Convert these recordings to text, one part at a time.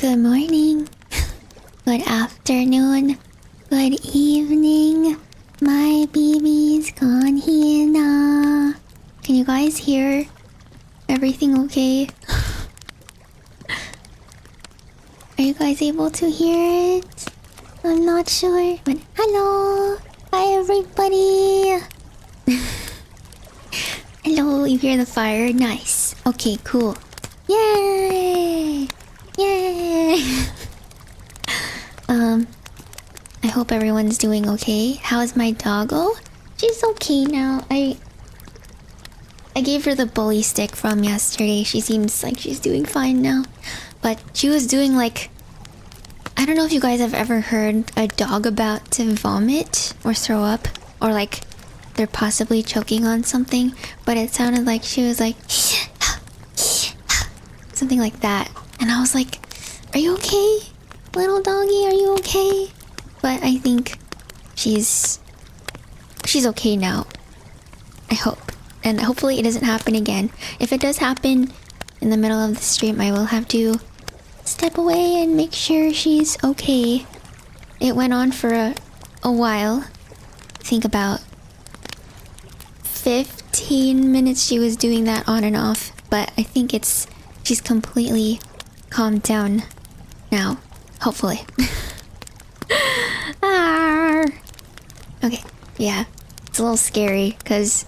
Good morning, good afternoon, good evening, my baby's gone Hina. Can you guys hear everything okay? Are you guys able to hear it? I'm not sure, but hello! Hi everybody! Hello, you hear the fire? Nice. Okay, cool. Yay! Yay! I hope everyone's doing okay. How's my doggo? She's okay now. I gave her the bully stick from yesterday. She seems like she's doing fine now. But she was doing like... I don't know if you guys have ever heard a dog about to vomit or throw up. Or like they're possibly choking on something. But it sounded like she was like... something like that. And I was like, are you okay? Little doggy, are you okay? But I think she's okay now. I hope. And hopefully it doesn't happen again. If it does happen in the middle of the stream, I will have to step away and make sure she's okay. It went on for a while. I think about 15 minutes she was doing that on and off. But I think she's completely calmed down now. Hopefully. Okay, yeah. It's a little scary because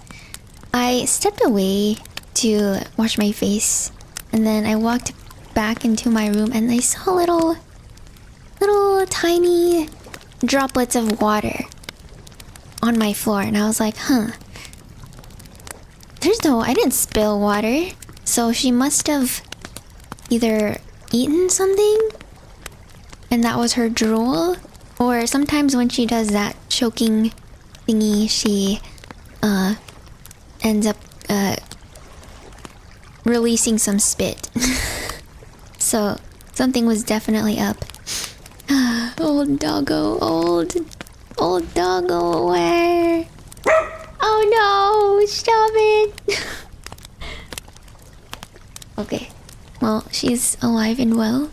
I stepped away to wash my face and then I walked back into my room and I saw little tiny droplets of water on my floor and I was like, huh. I didn't spill water, so she must have either eaten something and that was her drool, or sometimes when she does that choking thingy, she ends up releasing some spit. So something was definitely up. Old doggo, old doggo, where? Oh no, stop it. Okay, well, she's alive and well.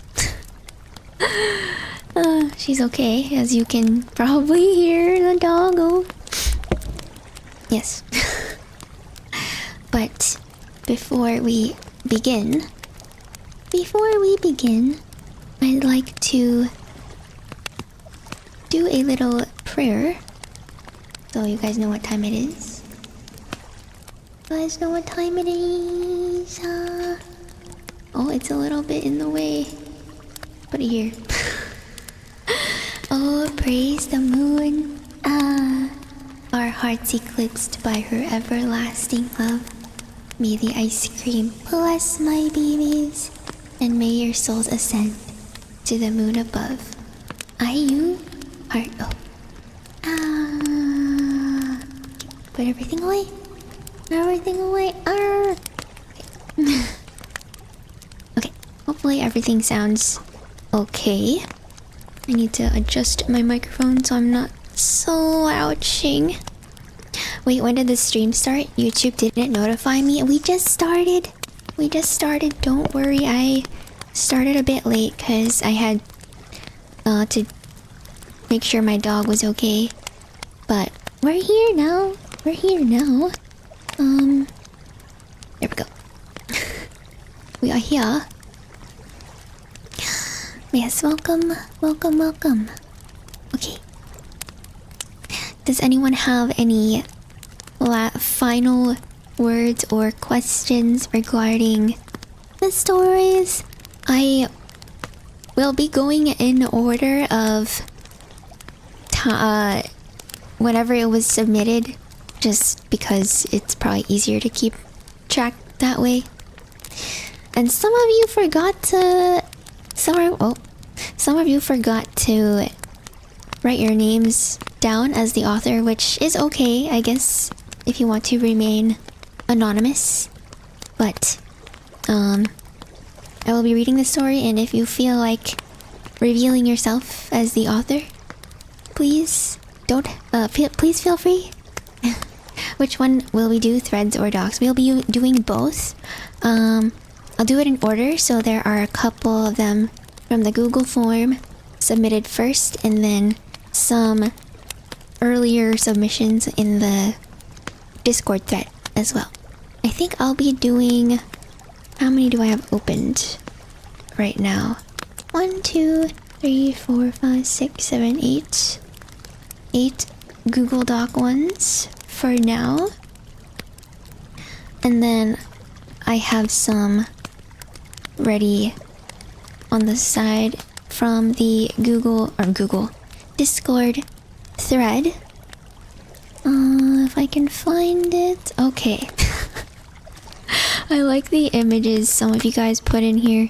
She's okay, as you can probably hear the doggo. Yes. But before we begin, I'd like to do a little prayer. So you guys know what time it is. You guys know what time it is. Oh, it's a little bit in the way. Put it here. Oh, praise the moon. Our hearts eclipsed by her everlasting love. May the ice cream bless my babies, and may your souls ascend to the moon above. You heart. Oh. Put everything away. Everything away. Okay. Hopefully everything sounds okay. I need to adjust my microphone so I'm not slouching. Wait, when did the stream start? YouTube didn't notify me. We just started. Don't worry, I started a bit late because I had to make sure my dog was okay. But we're here now. There we go. We are here. Yes, welcome. Okay. Does anyone have any final words or questions regarding the stories? I will be going in order of whenever it was submitted, just because it's probably easier to keep track that way. And some of you forgot to write your names down as the author, which is okay, I guess, if you want to remain anonymous. But I will be reading the story, and if you feel like revealing yourself as the author, please please feel free. Which one will we do, threads or docs? We'll be doing both. I'll do it in order, so there are a couple of them from the Google form submitted first, and then some earlier submissions in the Discord thread as well. I think I'll be doing... How many do I have opened right now? 1, 2, 3, 4, 5, 6, 7, 8. 8 Google Doc ones for now. And then I have some ready on the side from the Discord thread. If I can find it. Okay. I like the images some of you guys put in here.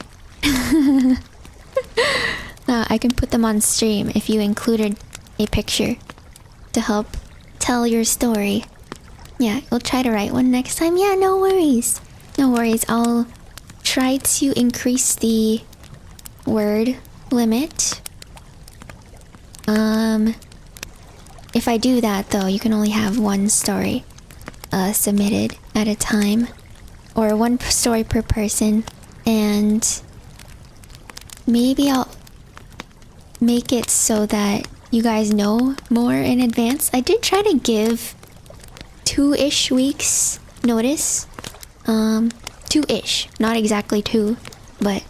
I can put them on stream if you included a picture to help tell your story. Yeah, we'll try to write one next time. Yeah, no worries. No worries. I'll try to increase the word limit. If I do that though, you can only have one story submitted at a time, or one story per person, and maybe I'll make it so that you guys know more in advance. I did try to give 2-ish weeks notice. 2-ish, not exactly 2, but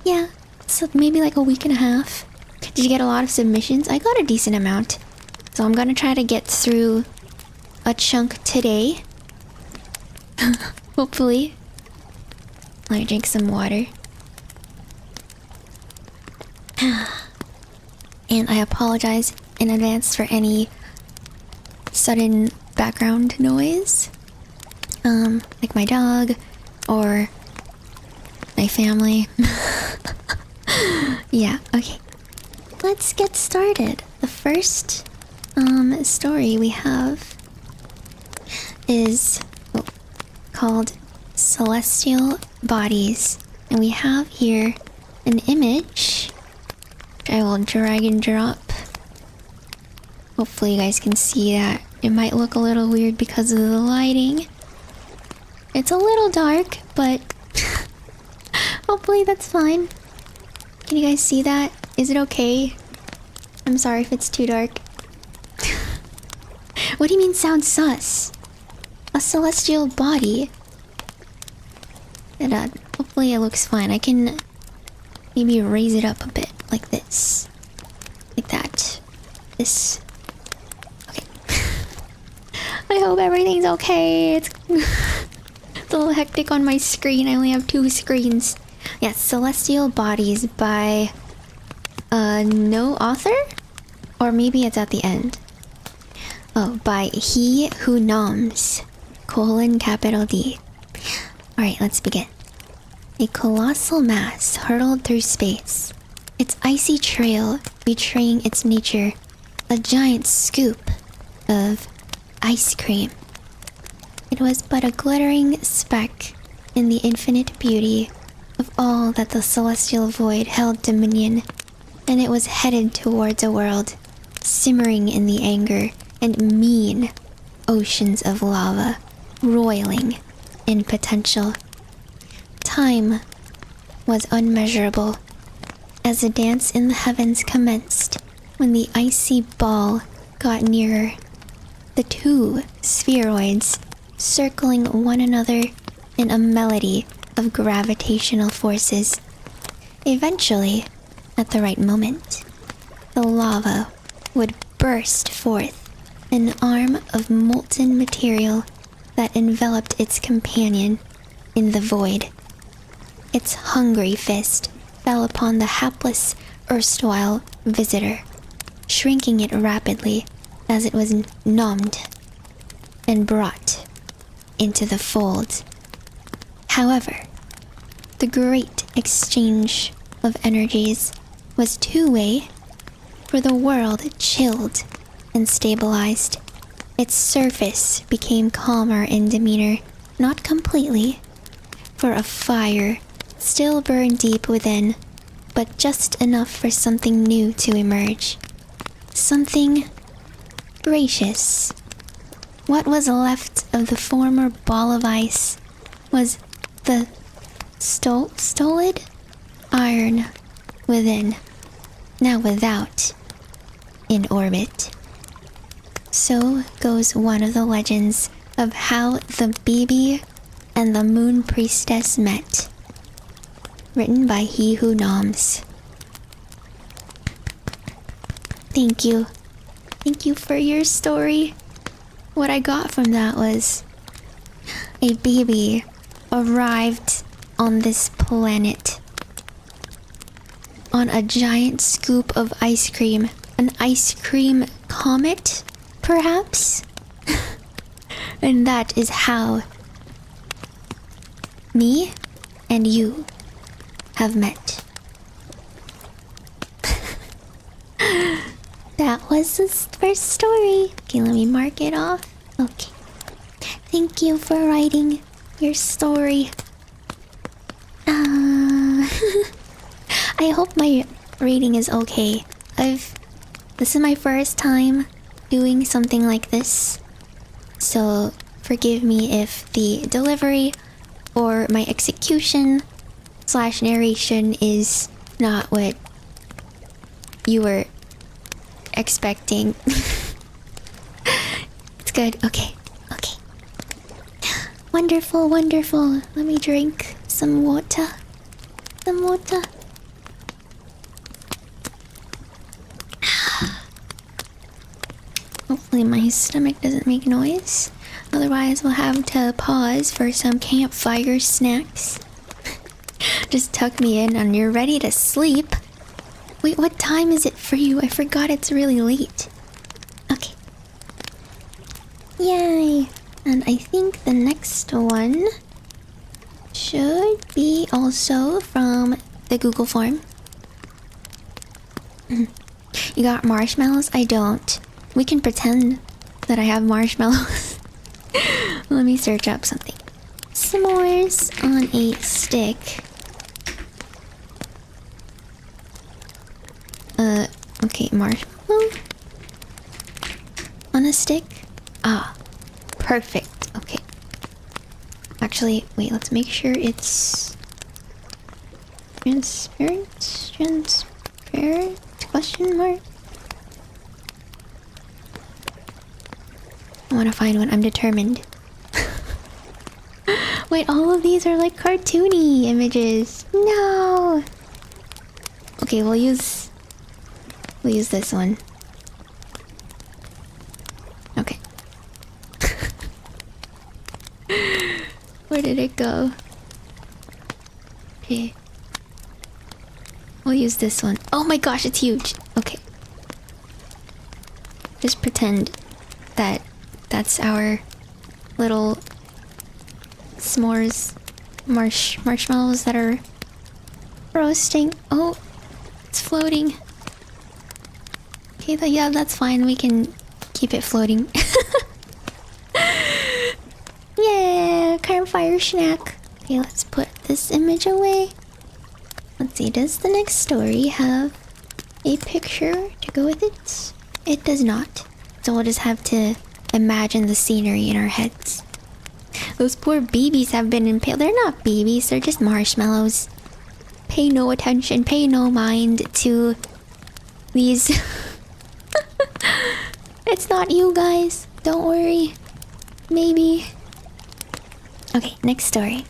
yeah, so maybe like a week and a half. Did you get a lot of submissions? I got a decent amount, so I'm gonna try to get through a chunk today. Hopefully. Let me drink some water. And I apologize in advance for any sudden background noise. Like my dog or my family. Yeah, okay. Let's get started. The first story we have is called Celestial Bodies. And we have here an image which I will drag and drop. Hopefully you guys can see that. It might look a little weird because of the lighting. It's a little dark, but hopefully that's fine. Can you guys see that? Is it okay? I'm sorry if it's too dark. What do you mean sounds sus? A celestial body. And hopefully it looks fine. I can maybe raise it up a bit, like this. Like that. This. Okay. I hope everything's okay. It's a little hectic on my screen. I only have 2 screens. Yes, Celestial Bodies by no author? Or maybe it's at the end. Oh, by He Who Noms, :D. Alright, let's begin. A colossal mass hurtled through space, its icy trail betraying its nature, a giant scoop of ice cream. It was but a glittering speck in the infinite beauty of all that the celestial void held dominion, and it was headed towards a world simmering in the anger and mean oceans of lava, roiling in potential. Time was unmeasurable as the dance in the heavens commenced when the icy ball got nearer. The 2 spheroids circling one another in a melody of gravitational forces. Eventually, at the right moment, the lava would burst forth, an arm of molten material that enveloped its companion in the void. Its hungry fist fell upon the hapless erstwhile visitor, shrinking it rapidly as it was numbed and brought into the fold. However, the great exchange of energies was two-way, for the world chilled and stabilized. Its surface became calmer in demeanor, not completely, for a fire still burned deep within, but just enough for something new to emerge. Something gracious. What was left of the former ball of ice was the stolid? Iron within, now without, in orbit. So goes one of the legends of how the baby and the moon priestess met. Written by He Who Noms. Thank you. Thank you for your story. What I got from that was a baby arrived on this planet on a giant scoop of ice cream. An ice cream comet, perhaps? And that is how me and you have met. That was the first story. Okay, let me mark it off. Okay. Thank you for writing your story. I hope my reading is okay. This is my first time doing something like this. So forgive me if the delivery or my execution / narration is not what you were expecting. It's good. Okay. Okay. Wonderful, wonderful. Let me drink some water. Some water. Hopefully my stomach doesn't make noise. Otherwise we'll have to pause for some campfire snacks. Just tuck me in and you're ready to sleep. Wait, what time is it for you? I forgot it's really late. Okay. Yay! And I think the next one should be also from the Google form. You got marshmallows? I don't. We can pretend that I have marshmallows. Let me search up something. S'mores on a stick. Okay, marshmallow on a stick. Ah, perfect. Okay. Actually, wait, let's make sure it's transparent. Transparent? Question mark? I want to find one. I'm determined. Wait, all of these are like cartoony images. No. Okay, we'll use this one. Okay. Where did it go? Okay. We'll use this one. Oh my gosh, it's huge. Okay. Just pretend that that's our little s'mores marshmallows that are roasting. Oh, it's floating. Okay, yeah, that's fine. We can keep it floating. Yeah, campfire snack. Okay, let's put this image away. Let's see, does the next story have a picture to go with it? It does not. So we'll just have to imagine the scenery in our heads. Those poor babies have been impaled. They're not babies, they're just marshmallows. Pay no attention, pay no mind to these. It's not you guys. Don't worry. Maybe. Okay, next story.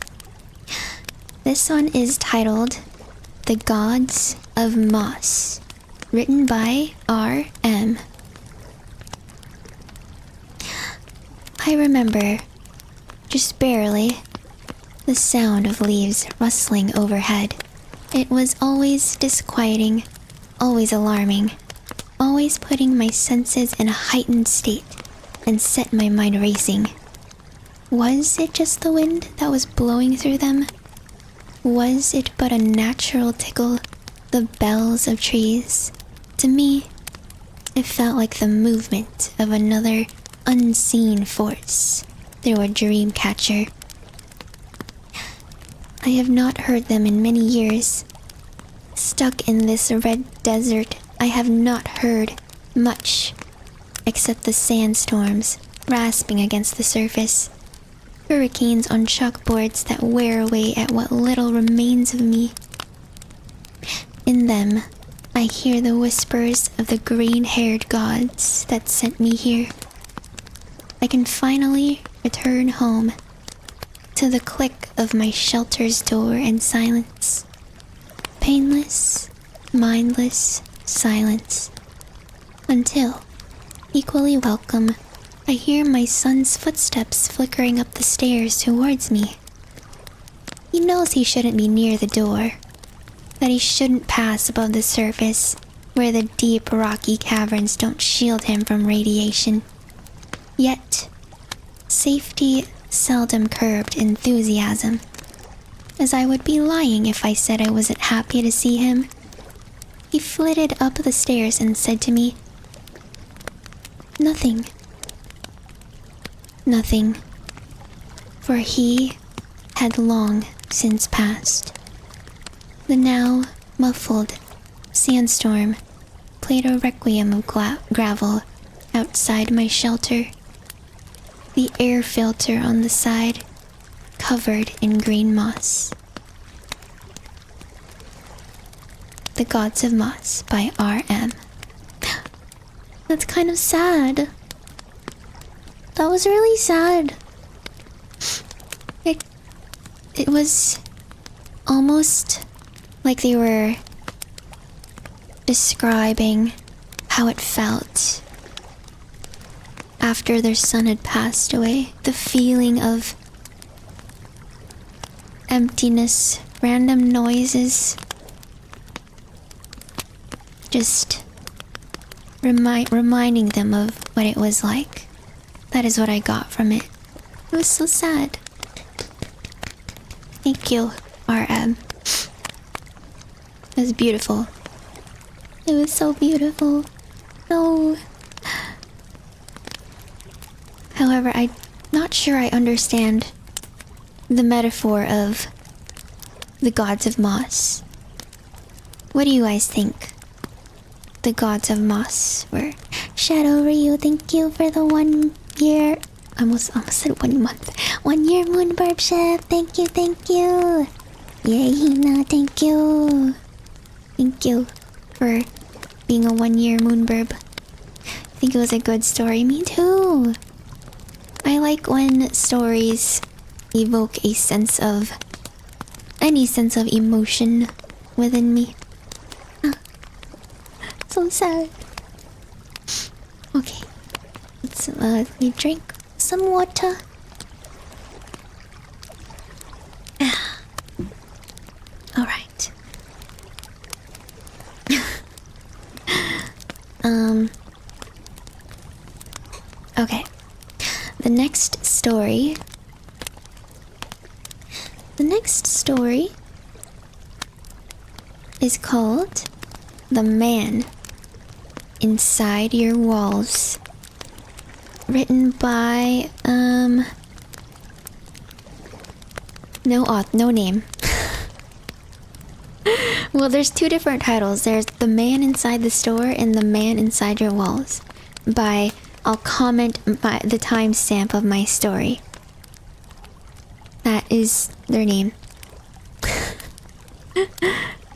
This one is titled The Gods of Moss. Written by R.M. I remember, just barely, the sound of leaves rustling overhead. It was always disquieting, always alarming, always putting my senses in a heightened state and set my mind racing. Was it just the wind that was blowing through them? Was it but a natural tickle, the bells of trees? To me, it felt like the movement of another unseen force through a dream catcher. I have not heard them in many years. Stuck in this red desert, I have not heard much except the sandstorms rasping against the surface, hurricanes on chalkboards that wear away at what little remains of me. In them, I hear the whispers of the green-haired gods that sent me here. I can finally return home to the click of my shelter's door and silence. Painless, mindless silence. Until, equally welcome, I hear my son's footsteps flickering up the stairs towards me. He knows he shouldn't be near the door, that he shouldn't pass above the surface where the deep rocky caverns don't shield him from radiation. Yet, safety seldom curbed enthusiasm, as I would be lying if I said I wasn't happy to see him. He flitted up the stairs and said to me, "Nothing. Nothing." For he had long since passed. The now muffled sandstorm played a requiem of gravel outside my shelter. The air filter on the side covered in green moss. The Gods of Moss by R.M. That's kind of sad. That was really sad. It was almost like they were describing how it felt after their son had passed away. The feeling of emptiness, random noises, just reminding them of what it was like. That is what I got from it. It was so sad. Thank you, RM. It was beautiful. It was so beautiful. No. However, I'm not sure I understand the metaphor of the Gods of Moss. What do you guys think? The Gods of Moss were... Shadow Ryu, thank you for the 1 year... I almost said 1 month. 1 year Moonbarb Chef, thank you, thank you. Yay, Hina, thank you. Thank you for being a 1 year Moonbarb. I think it was a good story. Me too. I like when stories evoke a sense of... any sense of emotion within me. So sad. Okay. Let me drink some water. Alright. Okay. The next story is called The Man Inside Your Walls. Written by no name. Well, there's two different titles. There's The Man Inside the Store and The Man Inside Your Walls. I'll comment by the timestamp of my story. That is their name.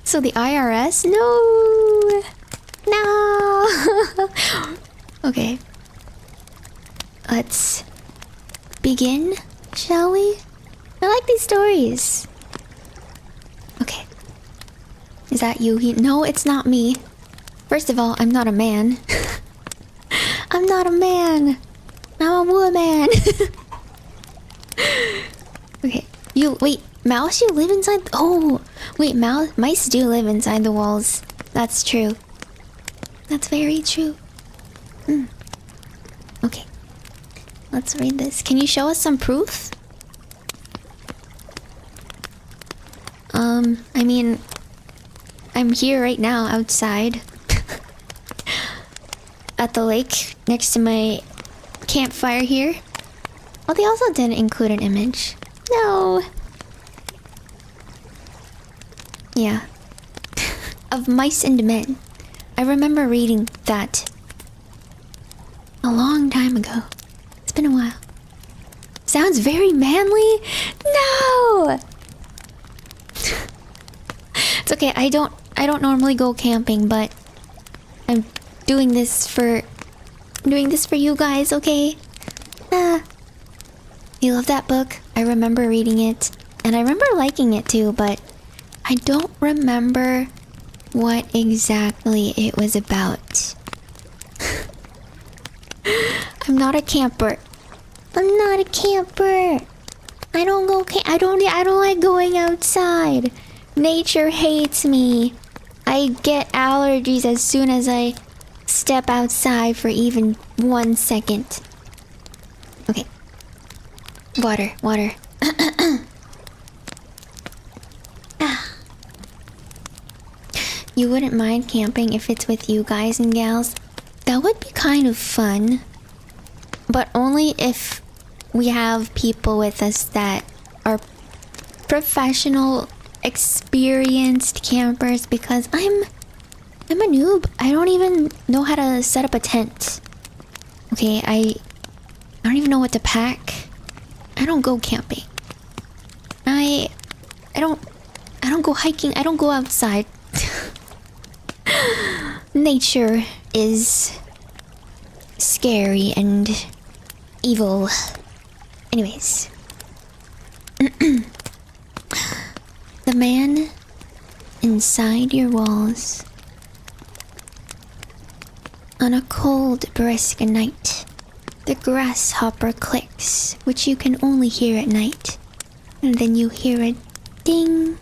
So the IRS? No! Okay. Let's begin, shall we? I like these stories. Okay. Is that you? No, it's not me. First of all, I'm not a man. I'm not a man. I'm a woman. Okay. Wait, mouse, you live inside... Oh, wait, mice do live inside the walls. That's true. That's very true. Okay. Let's read this. Can you show us some proof? I mean... I'm here right now, outside. At the lake, next to my campfire here. Oh, they also didn't include an image. No! Yeah. Of mice and men. I remember reading that a long time ago. It's been a while. Sounds very manly? No! It's okay, I I don't normally go camping, but I'm doing this for you guys, okay? You love that book? I remember reading it, and I remember liking it too, but I don't remember what exactly it was about. I'm not a camper. I'm not a camper. I don't like going outside. Nature hates me. I get allergies as soon as I step outside for even 1 second. Okay. Water. You wouldn't mind camping if it's with you guys and gals? That would be kind of fun. But only if we have people with us that are professional, experienced campers, because I'm a noob. I don't even know how to set up a tent. Okay, I don't even know what to pack. I don't go camping. I don't go hiking. I don't go outside. Nature is scary and evil. Anyways. The man inside your walls. On a cold, brisk night, the grasshopper clicks, which you can only hear at night. And then you hear a ding.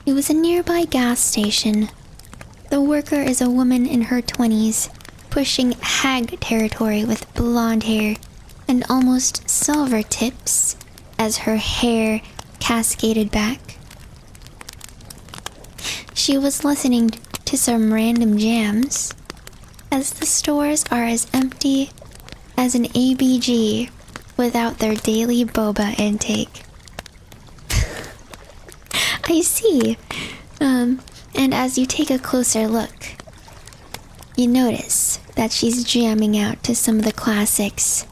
It was a nearby gas station. The worker is a woman in her 20s, pushing hag territory with blonde hair and almost silver tips as her hair cascaded back. She was listening to some random jams, as the stores are as empty as an ABG without their daily boba intake. I see. And as you take a closer look, you notice that she's jamming out to some of the classics.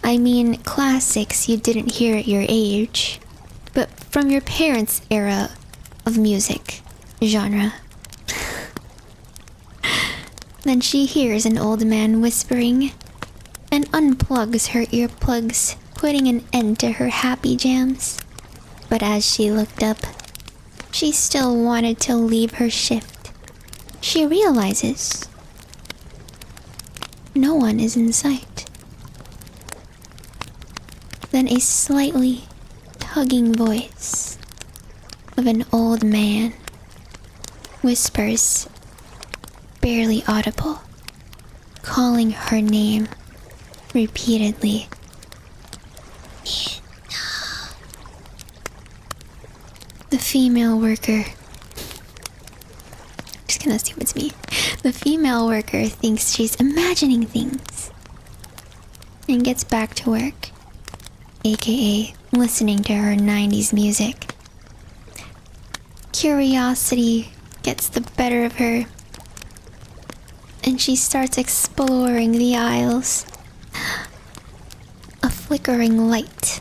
I mean, classics you didn't hear at your age, but from your parents' era of music genre. Then she hears an old man whispering and unplugs her earplugs, putting an end to her happy jams. But as she looked up, she still wanted to leave her shift. She realizes no one is in sight. Then a slightly tugging voice of an old man whispers, barely audible, calling her name repeatedly. The female worker. I'm just gonna assume it's me. The female worker thinks she's imagining things and gets back to work, aka listening to her 90s music. Curiosity gets the better of her, and she starts exploring the aisles. A flickering light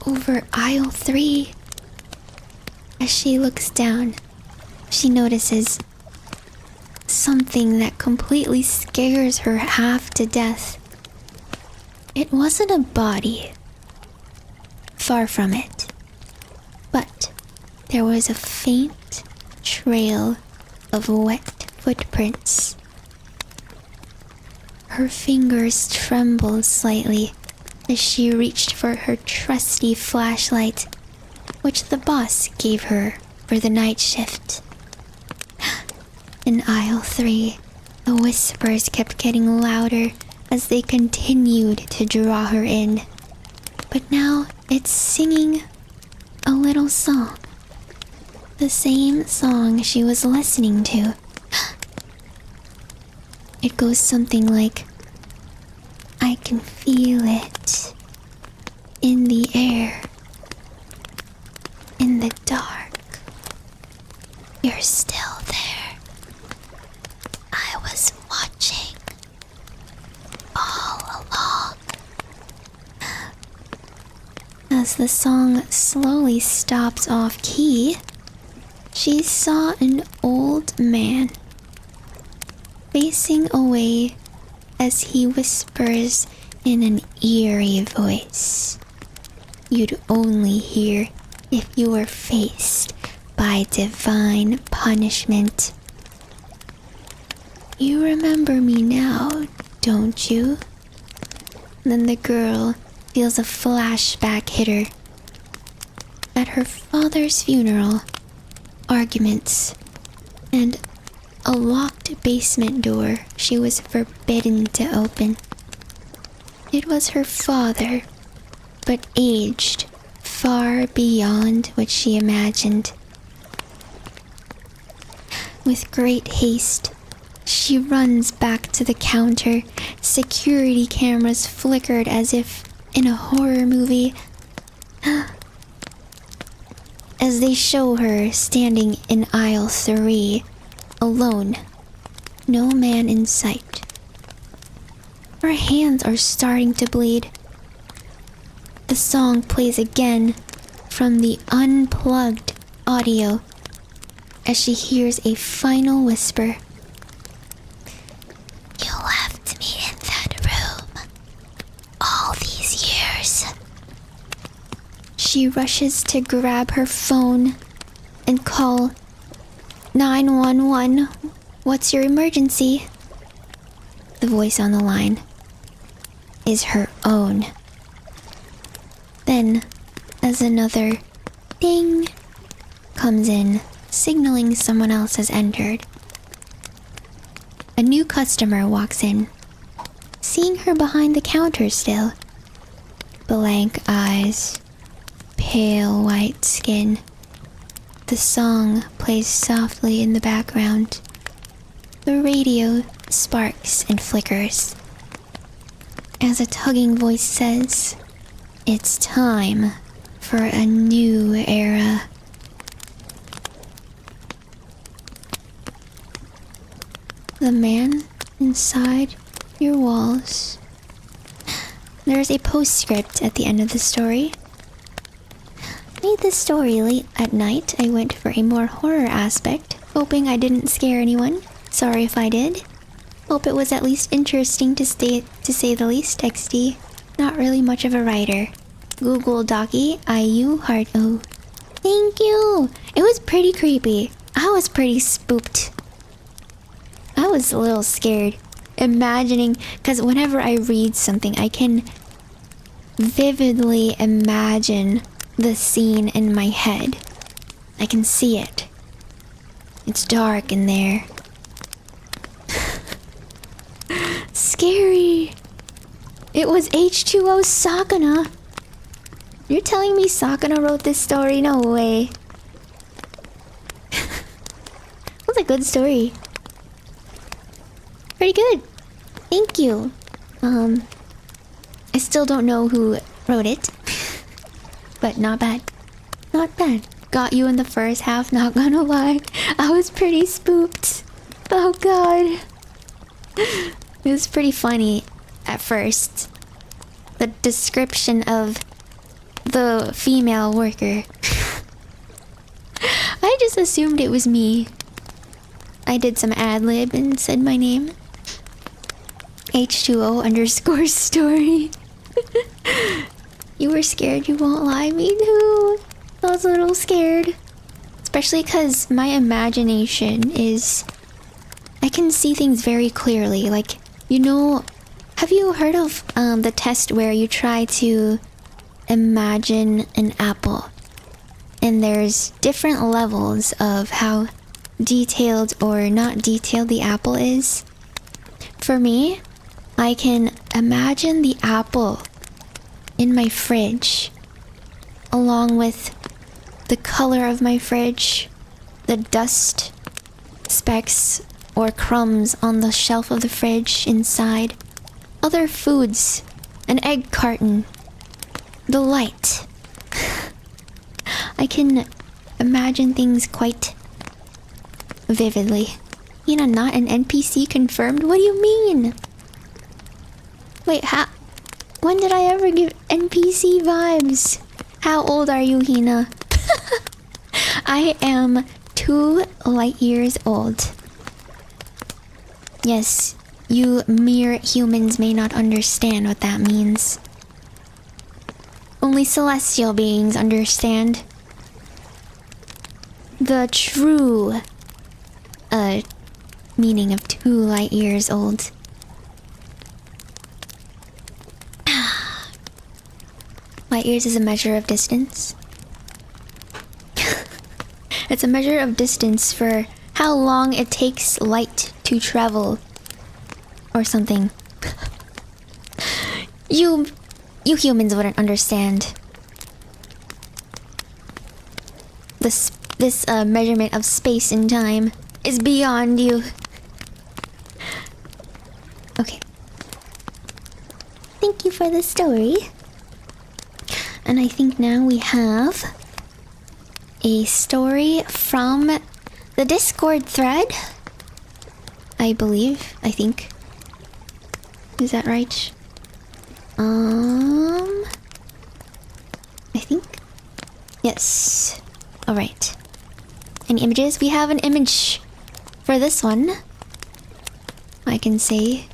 over aisle 3. As she looks down, she notices something that completely scares her half to death. It wasn't a body. Far from it. But there was a faint trail of wet footprints. Her fingers trembled slightly as she reached for her trusty flashlight, which the boss gave her for the night shift. In aisle 3, the whispers kept getting louder as they continued to draw her in. But now it's singing a little song. The same song she was listening to. It goes something like, I can feel it in the air. In the dark, you're still there. I was watching all along. As the song slowly stops off key, she saw an old man facing away as he whispers in an eerie voice you'd only hear if you were faced by divine punishment. You remember me now, don't you? Then the girl feels a flashback hit her. At her father's funeral, arguments, and a locked basement door she was forbidden to open. It was her father, but aged far beyond what she imagined. With great haste, she runs back to the counter. Security cameras flickered as if in a horror movie as they show her standing in aisle 3, alone, no man in sight. Her hands are starting to bleed. The song plays again from the unplugged audio as she hears a final whisper. You left me in that room all these years. She rushes to grab her phone and call 911. What's your emergency? The voice on the line is her own. Then, as another ding comes in, signaling someone else has entered, a new customer walks in, seeing her behind the counter still. Blank eyes, pale white skin. The song plays softly in the background. The radio sparks and flickers as a tugging voice says, "It's time for a new era." The man inside your walls. There's a postscript at the end of the story. Made this story late at night. I went for a more horror aspect, hoping I didn't scare anyone. Sorry if I did. Hope it was at least interesting to say the least. XD. Not really much of a writer. Google Docky, IU Heart O. Thank you! It was pretty creepy. I was pretty spooked. I was a little scared. Imagining, because whenever I read something, I can vividly imagine the scene in my head. I can see it. It's dark in there. Scary. It was H2O Sakana. You're telling me Sakana wrote this story? No way. That's a good story. Pretty good. Thank you. I still don't know who wrote it. But not bad. Not bad. Got you in the first half, not gonna lie. I was pretty spooked. Oh god. It was pretty funny at first. The description of the female worker. I just assumed it was me. I did some ad-lib and said my name. H2O_ story. You were scared, you won't lie. Me too. I was a little scared. Especially because my imagination is... I can see things very clearly. Like, you know... Have you heard of the test where you try to imagine an apple? And there's different levels of how detailed or not detailed the apple is. For me, I can imagine the apple in my fridge, along with the color of my fridge, the dust, specks, or crumbs on the shelf of the fridge inside, other foods, an egg carton, the light. I can imagine things quite vividly. Hina, not an NPC confirmed? What do you mean? Wait, when did I ever give NPC vibes? How old are you, Hina? I am 2 light years old. Yes, you mere humans may not understand what that means. Only celestial beings understand the true meaning of 2 light years old. Light years is a measure of distance. It's a measure of distance for how long it takes light to travel. Or something. You humans wouldn't understand. This measurement of space and time is beyond you. Okay. Thank you for the story. And I think now we have a story from the Discord thread. I think. Is that right? I think. Yes. Alright. Any images? We have an image for this one. I can say.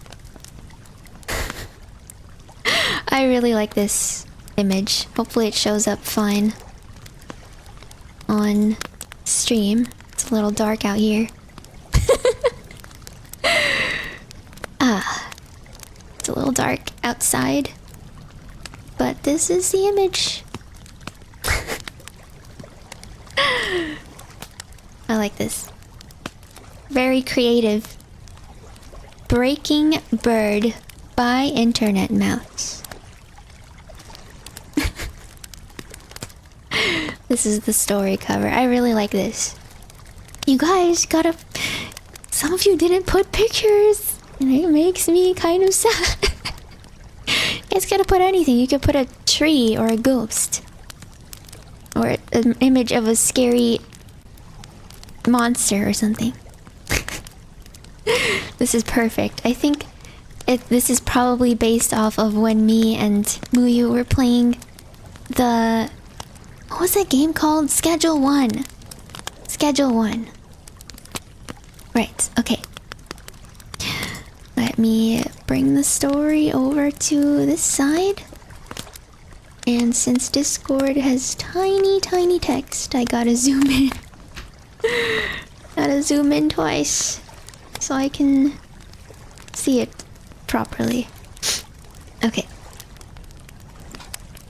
I really like this image. Hopefully it shows up fine on stream. It's a little dark out here. It's a little dark outside. But this is the image. I like this. Very creative. Breaking Bird by Internet Mouse. This is the story cover. I really like this. You guys gotta... Some of you didn't put pictures. And it makes me kind of sad. You guys gotta put anything. You could put a tree or a ghost. Or an image of a scary monster or something. This is perfect. I think this is probably based off of when me and Muyu were playing the... What was that game called? Schedule 1. Schedule 1. Right, okay. Let me bring the story over to this side. And since Discord has tiny text, I gotta zoom in. Gotta zoom in twice so I can see it properly. Okay.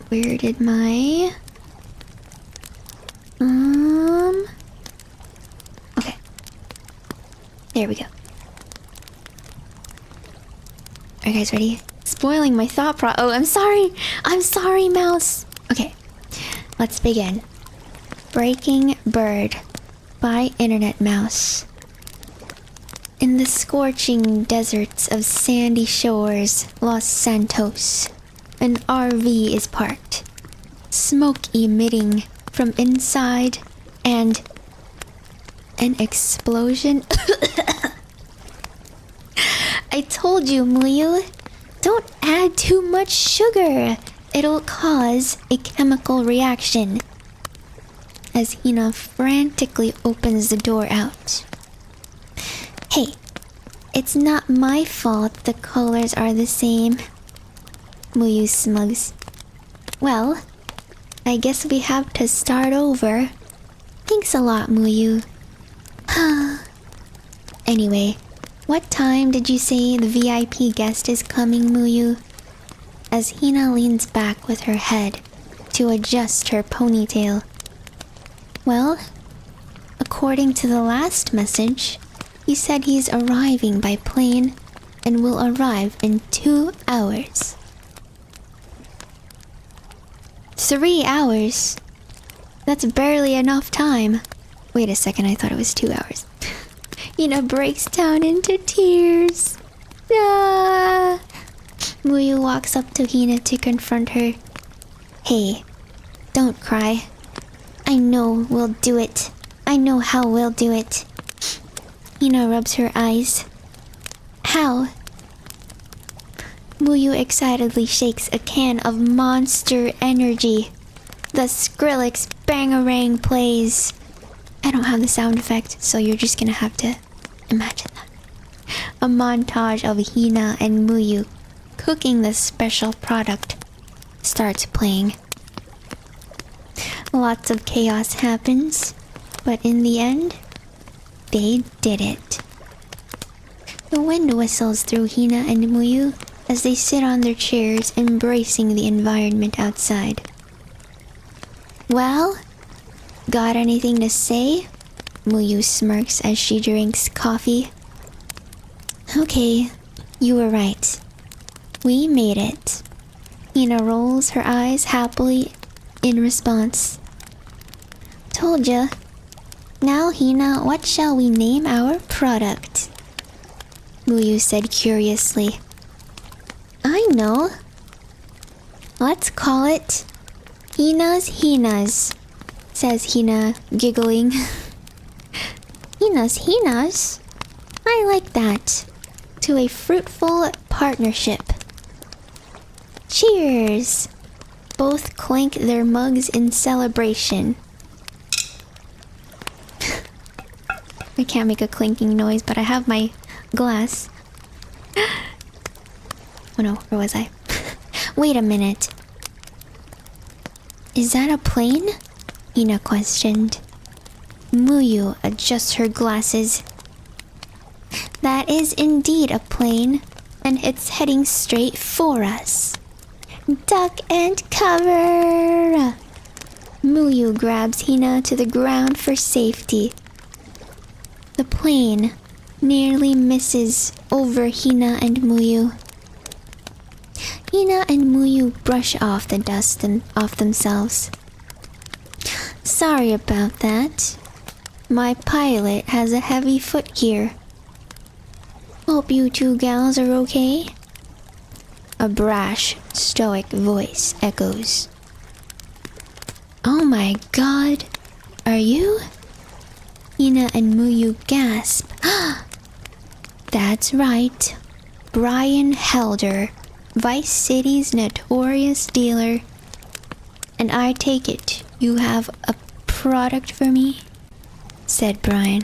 Where did my... Okay. There we go. Are you guys ready? Spoiling my thought Oh, I'm sorry! I'm sorry, mouse! Okay. Let's begin. Breaking Bird by Internet Mouse. In the scorching deserts of sandy shores, Los Santos, an RV is parked. Smoke emitting from inside and an explosion. I told you, Muyu, don't add too much sugar. It'll cause a chemical reaction. As Hina frantically opens the door out. Hey, it's not my fault the colors are the same. Muyu smugs. Well, I guess we have to start over. Thanks a lot, Muyu. Anyway, what time did you say the VIP guest is coming, Muyu? As Hina leans back with her head to adjust her ponytail. Well, according to the last message, he said he's arriving by plane and will arrive in 2 hours. 3 hours? That's barely enough time. Wait a second, I thought it was 2 hours. Hina breaks down into tears. Ah. Muyu walks up to Hina to confront her. Hey, don't cry. I know we'll do it. I know how we'll do it. Hina rubs her eyes. How? Muyu excitedly shakes a can of Monster Energy. The Skrillex Bangarang plays. I don't have the sound effect, so you're just gonna have to imagine that. A montage of Hina and Muyu cooking the special product starts playing. Lots of chaos happens, but in the end, they did it. The wind whistles through Hina and Muyu as they sit on their chairs embracing the environment outside. Well, got anything to say? Muyu smirks as she drinks coffee. Okay, you were right. We made it. Hina rolls her eyes happily in response. Told ya. Now, Hina, what shall we name our product? Muyu said curiously. I know. Let's call it Hina's, says Hina, giggling. Hina's? I like that. To a fruitful partnership. Cheers! Both clank their mugs in celebration. I can't make a clinking noise, but I have my glass. Oh no, where was I? Wait a minute. Is that a plane? Hina questioned. Muyu adjusts her glasses. That is indeed a plane, and it's heading straight for us. Duck and cover! Muyu grabs Hina to the ground for safety. The plane nearly misses over Hina and Muyu. Hina and Muyu brush off the dust off themselves. Sorry about that. My pilot has a heavy foot here. Hope you two gals are okay. A brash, stoic voice echoes. Oh my god, are you? Hina and Muyu gasp. That's right. Brian Helder, Vice City's notorious dealer. And I take it you have a product for me? Said Brian.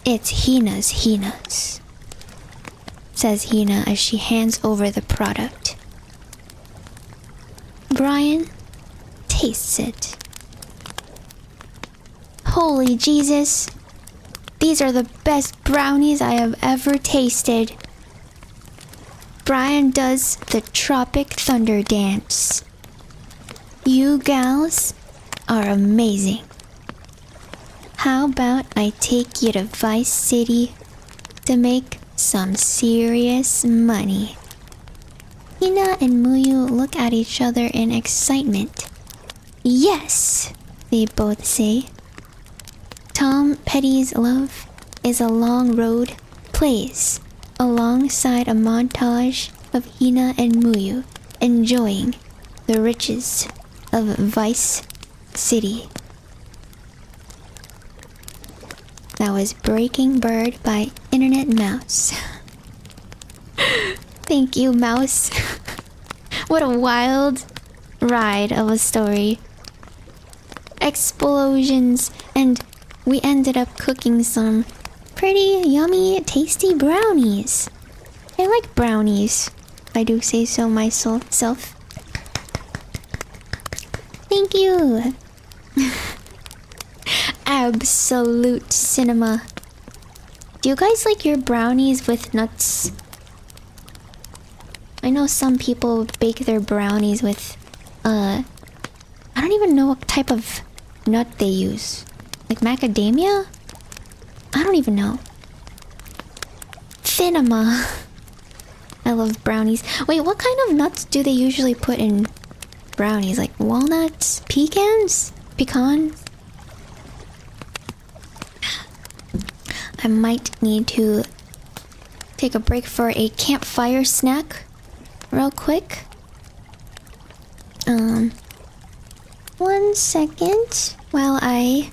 It's Hina's, says Hina as she hands over the product. Brian tastes it. Holy Jesus! These are the best brownies I have ever tasted. Brian does the Tropic Thunder Dance. You gals are amazing. How about I take you to Vice City to make some serious money? Hina and Muyu look at each other in excitement. Yes, they both say. Tom Petty's Love is a Long Road plays alongside a montage of Hina and Muyu enjoying the riches of Vice City. That was Breaking Bird by Internet Mouse. Thank you, Mouse. What a wild ride of a story. Explosions, and we ended up cooking some pretty yummy, tasty brownies. I like brownies, if I do say so myself. Thank you. Absolute cinema. Do you guys like your brownies with nuts? I know some people bake their brownies with, I don't even know what type of nut they use. Like macadamia? I don't even know. Cinema. I love brownies. Wait, what kind of nuts do they usually put in brownies? Like walnuts? Pecans? Pecans? I might need to take a break for a campfire snack real quick. 1 second while I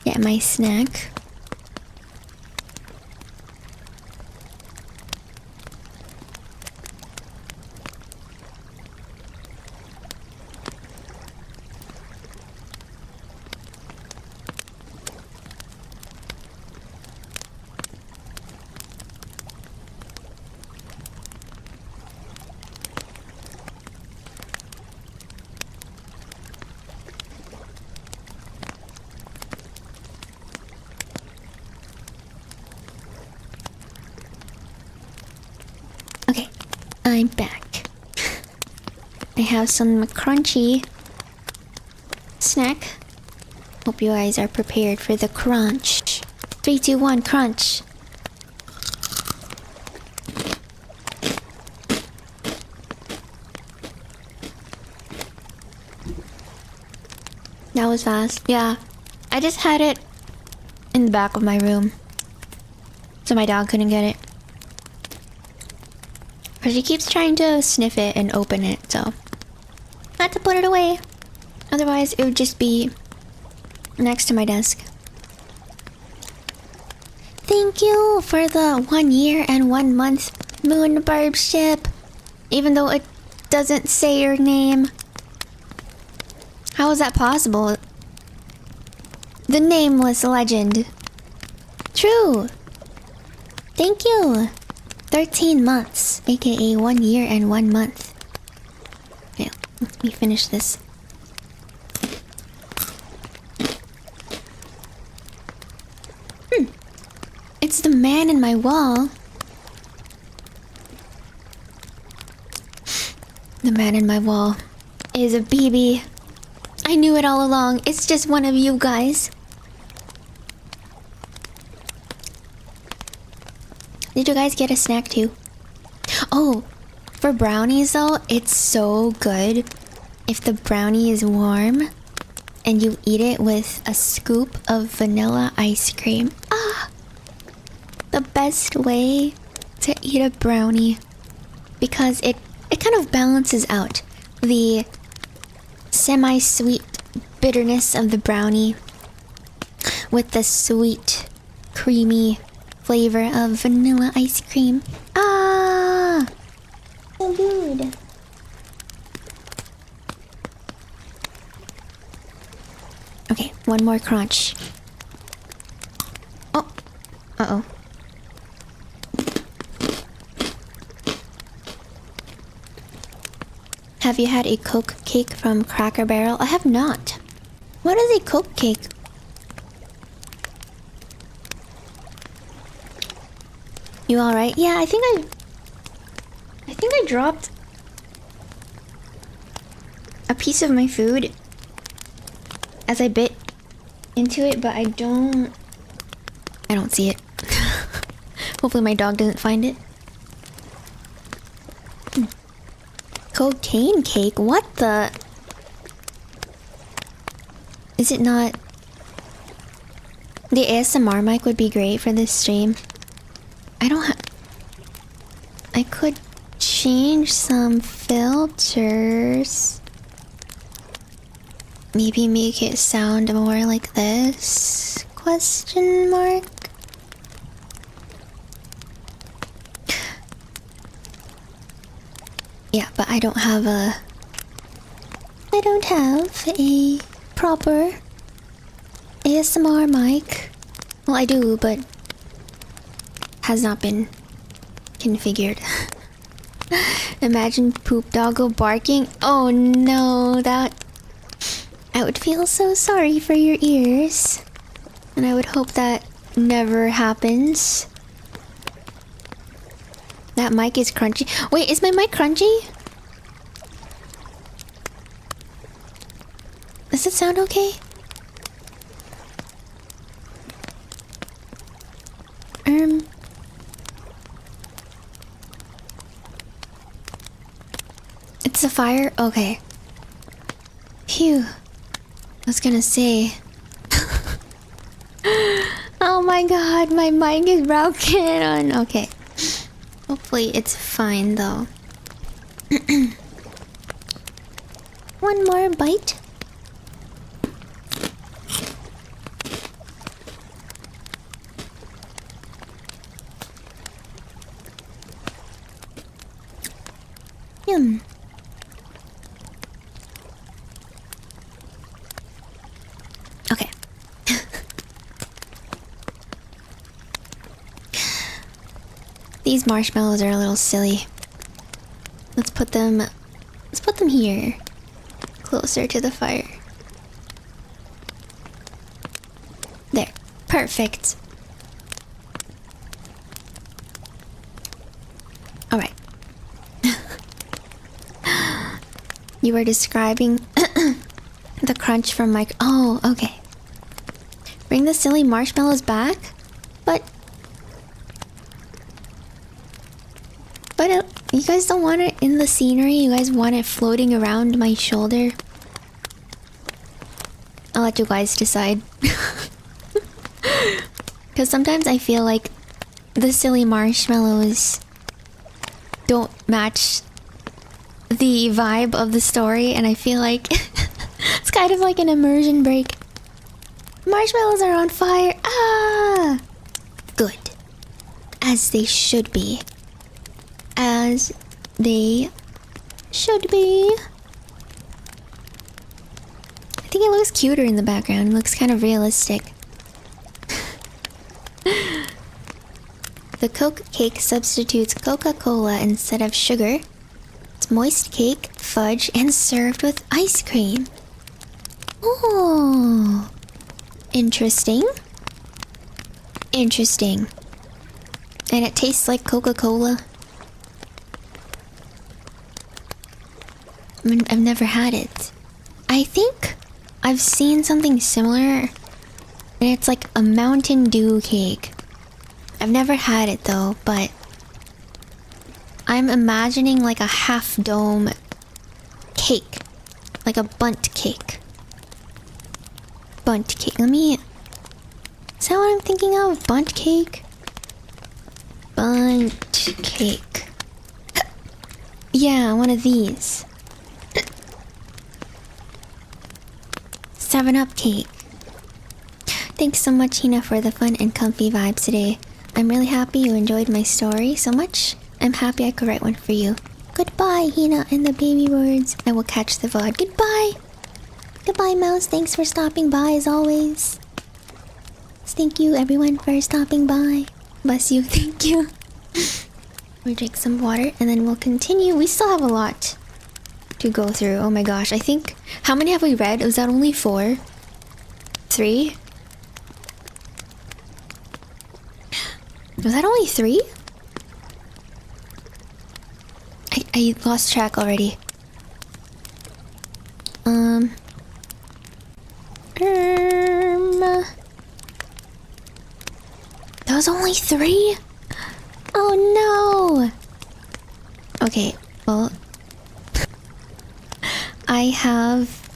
get my snack. I'm back. I have some crunchy snack. Hope you guys are prepared for the crunch. 3, 2, 1, crunch. That was fast. Yeah. I just had it in the back of my room, so my dog couldn't get it. But she keeps trying to sniff it and open it, so I had to put it away. Otherwise, it would just be next to my desk. Thank you for the 1 year and 1 month moon barb ship. Even though it doesn't say your name. How is that possible? The nameless legend. True. Thank you. 13 months, aka 1 year and 1 month. Okay, let me finish this. It's the man in my wall. The man in my wall is a BB. I knew it all along. It's just one of you guys. Did you guys get a snack too? Oh, for brownies though, it's so good if the brownie is warm and you eat it with a scoop of vanilla ice cream. Ah! The best way to eat a brownie, because it kind of balances out the semi-sweet bitterness of the brownie with the sweet, creamy flavor of vanilla ice cream. Ah! So good. Okay, one more crunch. Oh! Uh-oh. Have you had a Coke cake from Cracker Barrel? I have not. What is a Coke cake? You alright? Yeah, I think I dropped a piece of my food as I bit into it, but I don't see it. Hopefully my dog doesn't find it. Cocaine cake? What the? Is it not? The ASMR mic would be great for this stream. I don't have... I could change some filters. Maybe make it sound more like this? Question mark? Yeah, but I don't have a proper ASMR mic. Well, I do, but has not been configured. Imagine Poop Doggo barking. Oh no, that... I would feel so sorry for your ears. And I would hope that never happens. That mic is crunchy. Wait, is my mic crunchy? Does it sound okay? It's a fire? Okay. Phew. I was gonna say. Oh my god, my mic is broken. Okay. Hopefully it's fine though. One more bite. Yum. Okay. These marshmallows are a little silly. Let's put them here, closer to the fire. There. Perfect. Alright. You were describing the crunch from my... Oh, okay. Bring the silly marshmallows back? But you guys don't want it in the scenery? You guys want it floating around my shoulder? I'll let you guys decide. Because sometimes I feel like the silly marshmallows don't match the vibe of the story, and I feel like it's kind of like an immersion break. Marshmallows are on fire! Ah! Good. As they should be. As they should be. I think it looks cuter in the background. It looks kind of realistic. The Coke cake substitutes Coca-Cola instead of sugar. It's moist cake, fudge, and served with ice cream. Oh, interesting. Interesting. And it tastes like Coca-Cola. I mean, I've never had it. I think I've seen something similar, and it's like a Mountain Dew cake. I've never had it though, but I'm imagining like a half dome cake. Like a bundt cake. Bundt cake. Let me... Is that what I'm thinking of? Bundt cake? Bundt cake. Yeah, one of these. 7-Up cake. Thanks so much, Hina, for the fun and comfy vibes today. I'm really happy you enjoyed my story so much. I'm happy I could write one for you. Goodbye, Hina and the baby birds. I will catch the VOD. Goodbye! Goodbye, Mouse. Thanks for stopping by as always. Thank you, everyone, for stopping by. Bless you. Thank you. We'll drink some water and then we'll continue. We still have a lot to go through. Oh my gosh. I think... How many have we read? Was that only 4? 3? Was that only 3? I lost track already. That was only 3? Oh no! Okay, well... I have...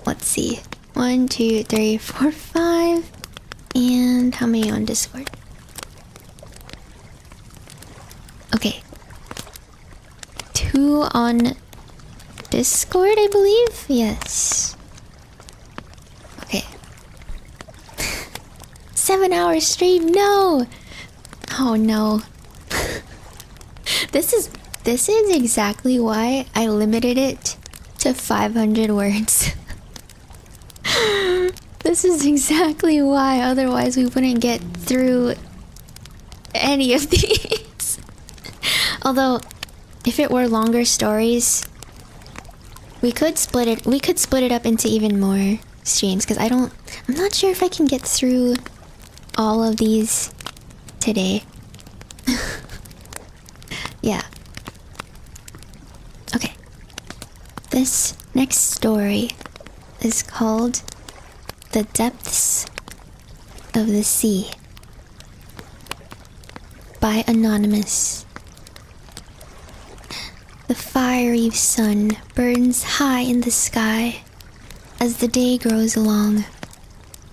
Let's see. 1, 2, 3, 4, 5... And how many on Discord? Okay. 2 on Discord, I believe? Yes. Okay. 7-hour stream, no! Oh no. This is exactly why I limited it to 500 words. This is exactly why, otherwise we wouldn't get through any of these. Although, if it were longer stories, we could split it up into even more streams, because I'm not sure if I can get through all of these today. Yeah. Okay. This next story is called The Depths of the Sea by Anonymous. The fiery sun burns high in the sky as the day grows along,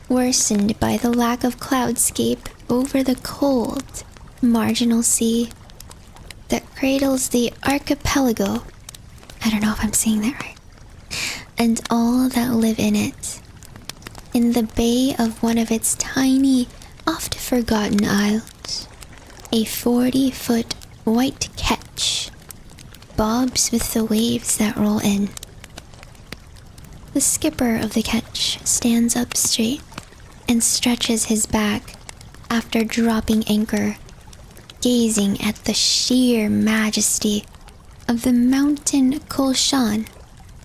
worsened by the lack of cloudscape over the cold, marginal sea that cradles the archipelago. I don't know if I'm saying that right. And all that live in it. In the bay of one of its tiny, oft-forgotten isles, a 40-foot white ketch bobs with the waves that roll in. The skipper of the ketch stands up straight and stretches his back after dropping anchor, gazing at the sheer majesty of the mountain Kolshan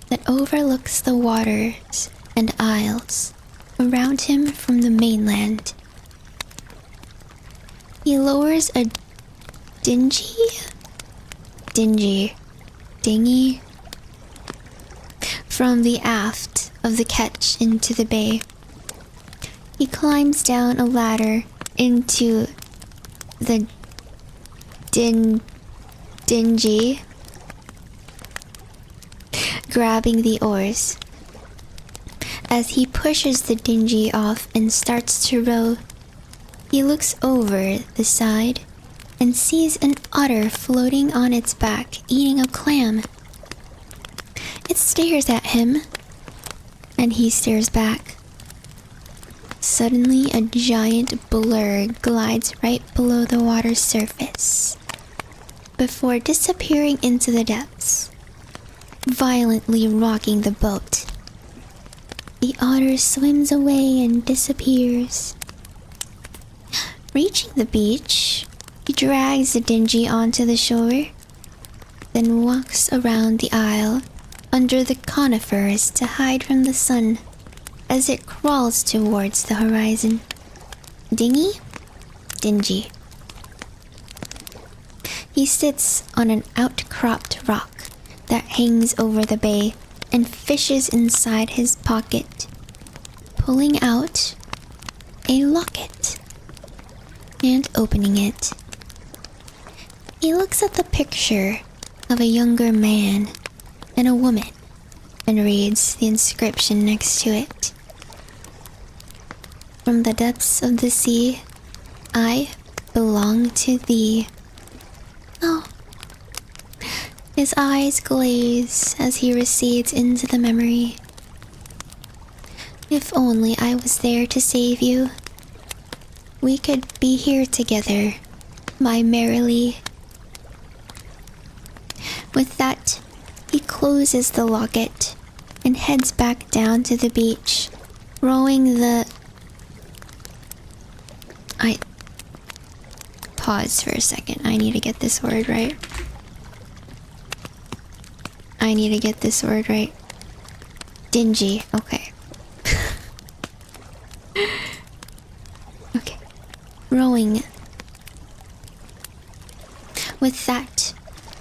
that overlooks the waters and isles around him from the mainland. He lowers a dinghy from the aft of the ketch into the bay. He climbs down a ladder into the dingy, grabbing the oars. As he pushes the dinghy off and starts to row, he looks over the side and sees an otter floating on its back, eating a clam. It stares at him, and he stares back. Suddenly, a giant blur glides right below the water's surface, before disappearing into the depths, violently rocking the boat. The otter swims away and disappears. Reaching the beach, he drags the dinghy onto the shore, then walks around the isle under the conifers to hide from the sun as it crawls towards the horizon. Dingy? Dingy. He sits on an outcropped rock that hangs over the bay and fishes inside his pocket, pulling out a locket and opening it. He looks at the picture of a younger man and a woman and reads the inscription next to it. From the depths of the sea, I belong to thee. Oh. His eyes glaze as he recedes into the memory. If only I was there to save you. We could be here together, my merrily. With that, he closes the locket and heads back down to the beach, rowing the... Pause for a second. I need to get this word right. Dingy. Okay. Okay. Rowing. With that,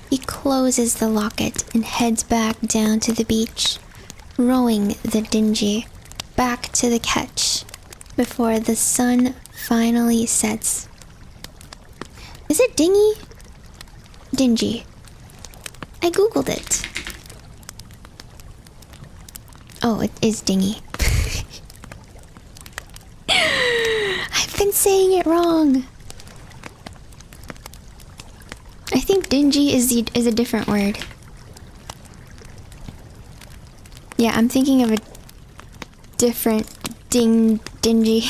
he closes the locket and heads back down to the beach, rowing the dinghy back to the ketch before the sun finally sets. Is it dingy? Dingy. I googled it. Oh, it is dingy. I've been saying it wrong. I think dingy is a different word. Yeah, I'm thinking of a different dingy.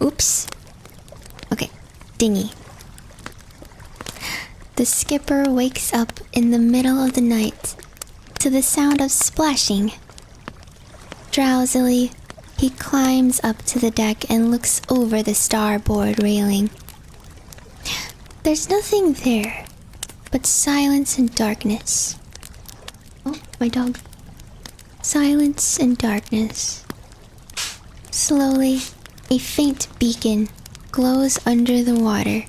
Oops. Okay, dingy. The skipper wakes up in the middle of the night to the sound of splashing. Drowsily, he climbs up to the deck and looks over the starboard railing. There's nothing there but silence and darkness. Oh, my dog. Silence and darkness. Slowly, a faint beacon glows under the water,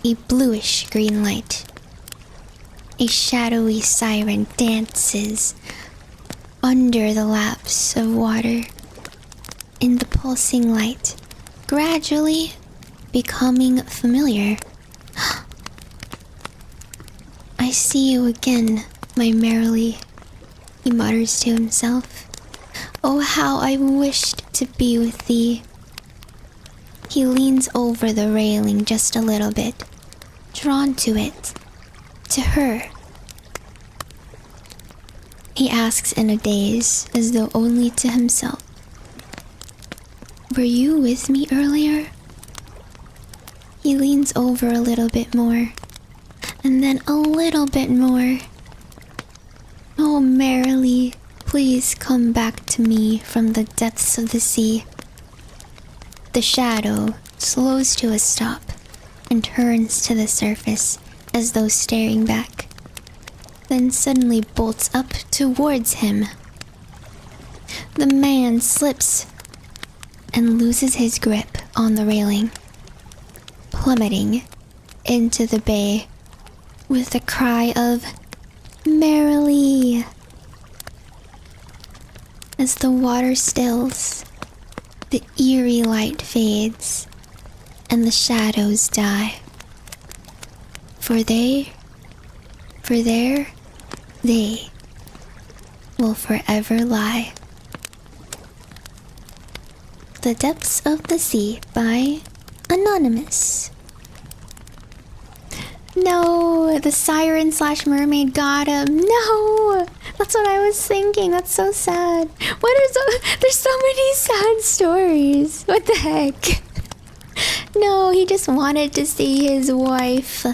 a bluish green light. A shadowy siren dances under the laps of water in the pulsing light, gradually becoming familiar. I see you again, my merrily, he mutters to himself. Oh, how I wished to be with thee. He leans over the railing just a little bit, drawn to it, to her. He asks in a daze, as though only to himself. Were you with me earlier? He leans over a little bit more, and then a little bit more. Oh, merrily, please come back to me from the depths of the sea. The shadow slows to a stop and turns to the surface as though staring back, then suddenly bolts up towards him. The man slips and loses his grip on the railing, plummeting into the bay with a cry of "Merrily!" As the water stills, the eerie light fades, and the shadows die. For there, they will forever lie. The Depths of the Sea by Anonymous. No, the siren slash mermaid got him. No, that's what I was thinking. That's so sad. There's so many sad stories. What the heck? No, he just wanted to see his wife.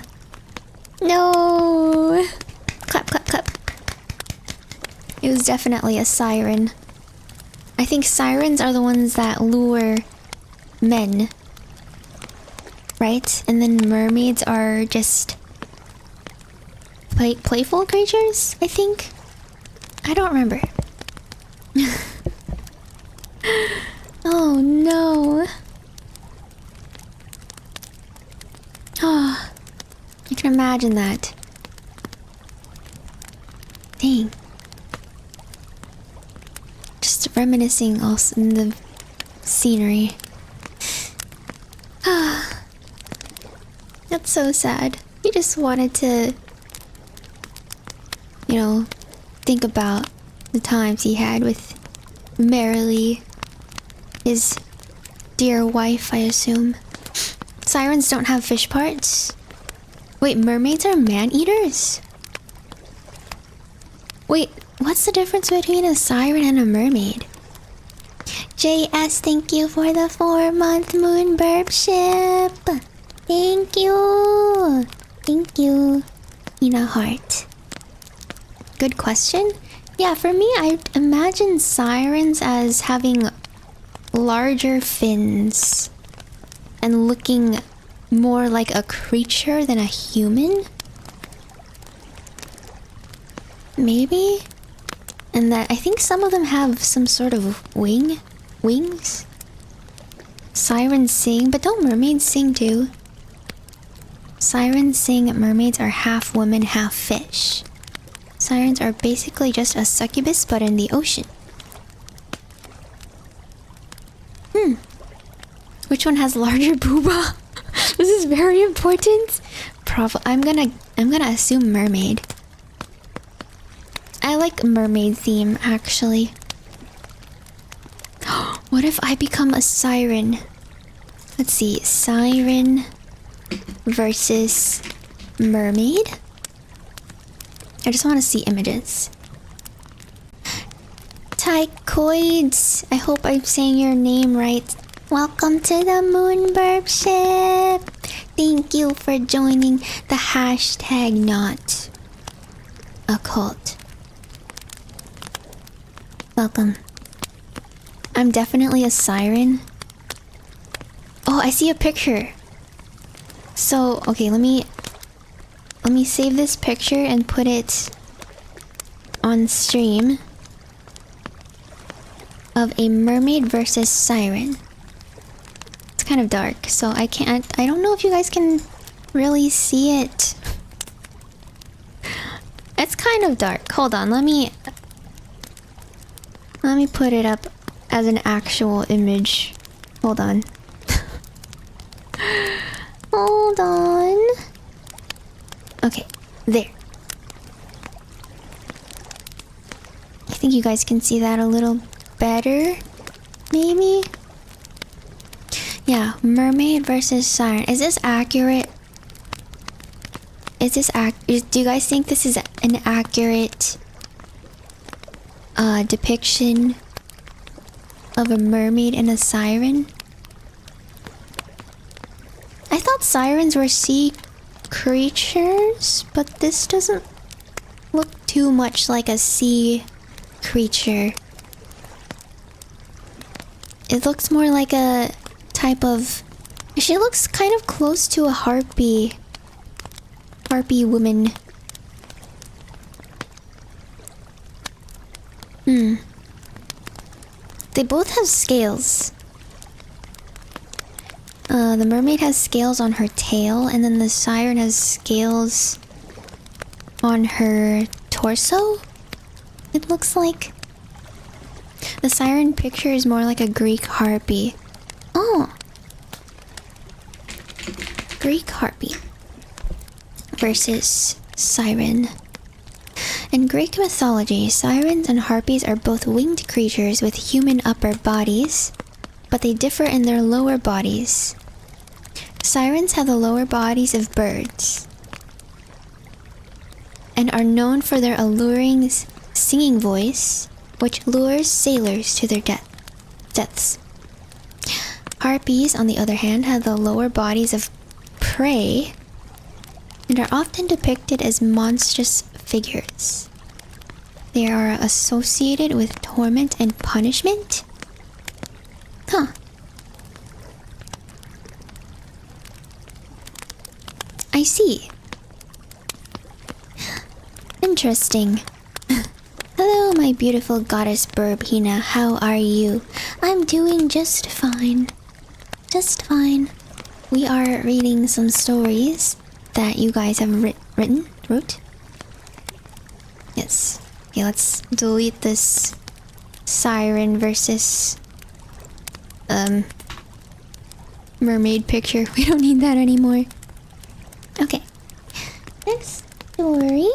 No. Clap, clap, clap. It was definitely a siren. I think sirens are the ones that lure men. Right? And then mermaids are just playful creatures, I think? I don't remember. Oh no. Oh, you can imagine that. Dang. Just reminiscing also in the scenery. Ah, that's so sad. He just wanted to, you know, think about the times he had with Merrily, his dear wife, I assume. Sirens don't have fish parts. Wait, mermaids are man-eaters? Wait, what's the difference between a siren and a mermaid? JS, thank you for the 4-month moon burp ship. Thank you. Thank you. Hina heart. Good question. Yeah, for me, I imagine sirens as having larger fins and looking more like a creature than a human. Maybe? And that I think some of them have some sort of wings? Sirens sing, but don't mermaids sing too? Sirens sing, mermaids are half woman, half fish. Sirens are basically just a succubus but in the ocean. Which one has larger booba? This is very important. I'm gonna assume mermaid. I like mermaid theme actually. What if I become a siren? Let's see, siren versus mermaid. I just want to see images. Tychoids, I hope I'm saying your name right. Welcome to the moon burp ship. Thank you for joining the hashtag not a cult. Welcome. I'm definitely a siren. Oh, I see a picture. So, okay, let me save this picture and put it on stream of a mermaid versus siren. It's kind of dark, so I don't know if you guys can really see it. It's kind of dark. Hold on, let me put it up as an actual image. Hold on. Hold on. Okay, there. I think you guys can see that a little better, maybe? Yeah, mermaid versus siren. Is this accurate? Do you guys think this is an accurate depiction of a mermaid and a siren? I thought sirens were sea creatures, but this doesn't look too much like a sea creature. It looks more like a type of... She looks kind of close to a harpy. Harpy woman. They both have scales. The mermaid has scales on her tail, and then the siren has scales on her torso, it looks like. The siren picture is more like a Greek harpy. Oh! Greek harpy versus siren. In Greek mythology, sirens and harpies are both winged creatures with human upper bodies, but they differ in their lower bodies. Sirens have the lower bodies of birds and are known for their alluring singing voice, which lures sailors to their deaths. Harpies, on the other hand, have the lower bodies of prey and are often depicted as monstrous figures. They are associated with torment and punishment? Huh. I see. Interesting. Hello, my beautiful goddess burb Hina. How are you? I'm doing just fine. Just fine. We are reading some stories that you guys have wrote. Yes. Okay, let's delete this siren versus mermaid picture. We don't need that anymore. Okay. Next story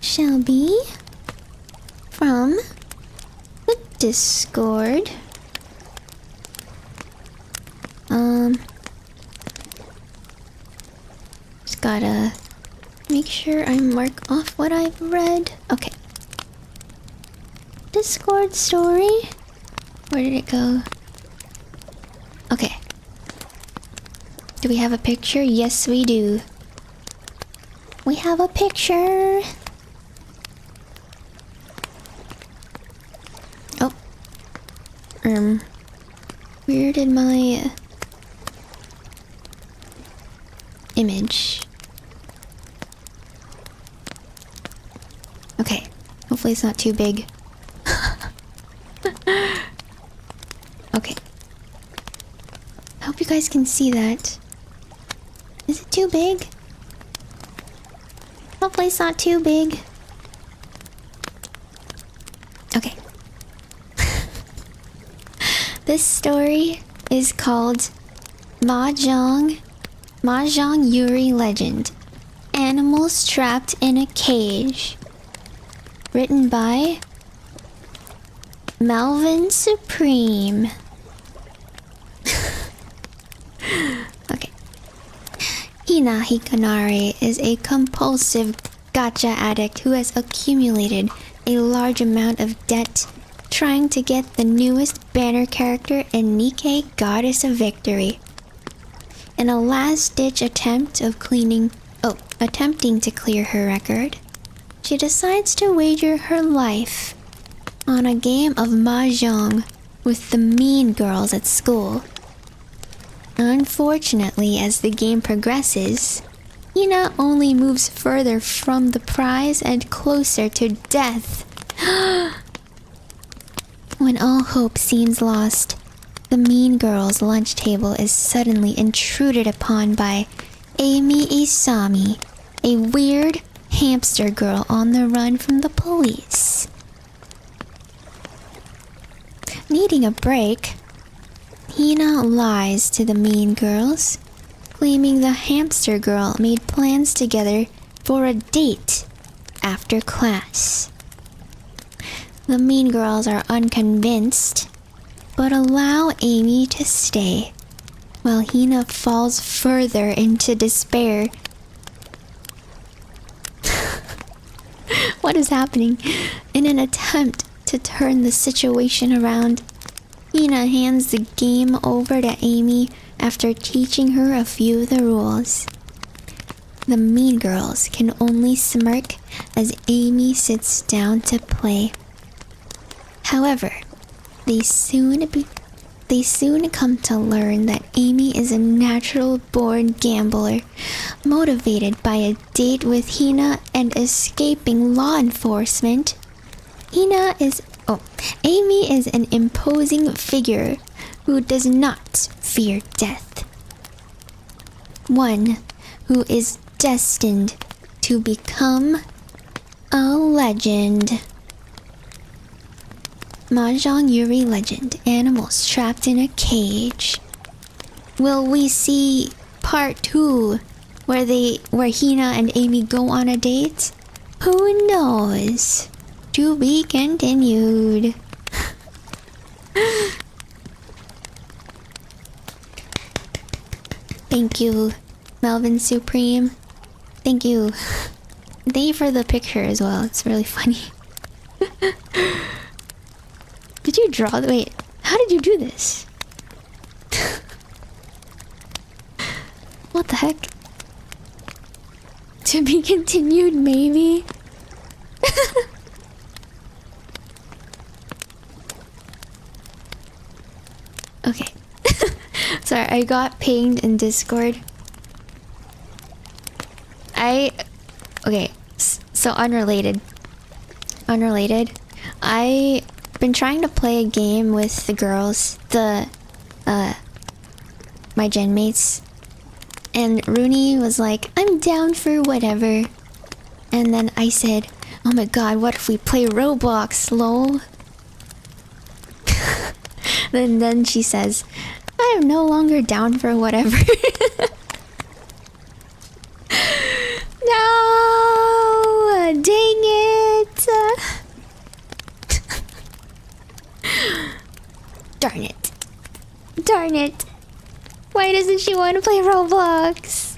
shall be from the Discord. Just gotta make sure I mark off what I've read. Okay. Discord story. Where did it go? Okay. Do we have a picture? Yes, we do. We have a picture. Oh. Where did my image? Okay. Hopefully it's not too big. Okay. I hope you guys can see that. Is it too big? Hopefully it's not too big. Okay. This story is called Jang Yuri Legend. Animals Trapped in a Cage. Written by Melvin Supreme. Okay. Hina Hikanari is a compulsive gacha addict who has accumulated a large amount of debt trying to get the newest banner character in Nikkei Goddess of Victory. In a last-ditch attempting to clear her record, she decides to wager her life on a game of mahjong with the mean girls at school. Unfortunately, as the game progresses, Hina only moves further from the prize and closer to death. When all hope seems lost, the mean girl's lunch table is suddenly intruded upon by Amy Isami, a weird hamster girl on the run from the police. Needing a break, Hina lies to the mean girls, claiming the hamster girl made plans together for a date after class. The mean girls are unconvinced, but allow Amy to stay, while Hina falls further into despair. What is happening? In an attempt to turn the situation around, Hina hands the game over to Amy after teaching her a few of the rules. The mean girls can only smirk as Amy sits down to play. However, they soon come to learn that Amy is a natural-born gambler, motivated by a date with Hina and escaping law enforcement. Amy is an imposing figure who does not fear death. One who is destined to become a legend. Jang Yuri Legend. Animals trapped in a cage. Will we see part 2 where Hina and Amy go on a date? Who knows? To be continued. Thank you, Melvin Supreme. Thank you. Thank you for the picture as well. It's really funny. Did you draw the— wait, how did you do this? What the heck? To be continued, maybe? Okay. Sorry, I got pinged in Discord. Okay, so unrelated. I've been trying to play a game with the girls, my gen mates. And Rooney was like, I'm down for whatever. And then I said, oh my god, what if we play Roblox, lol? Then she says, I am no longer down for whatever. No! Dang it! Darn it. Darn it. Why doesn't she want to play Roblox?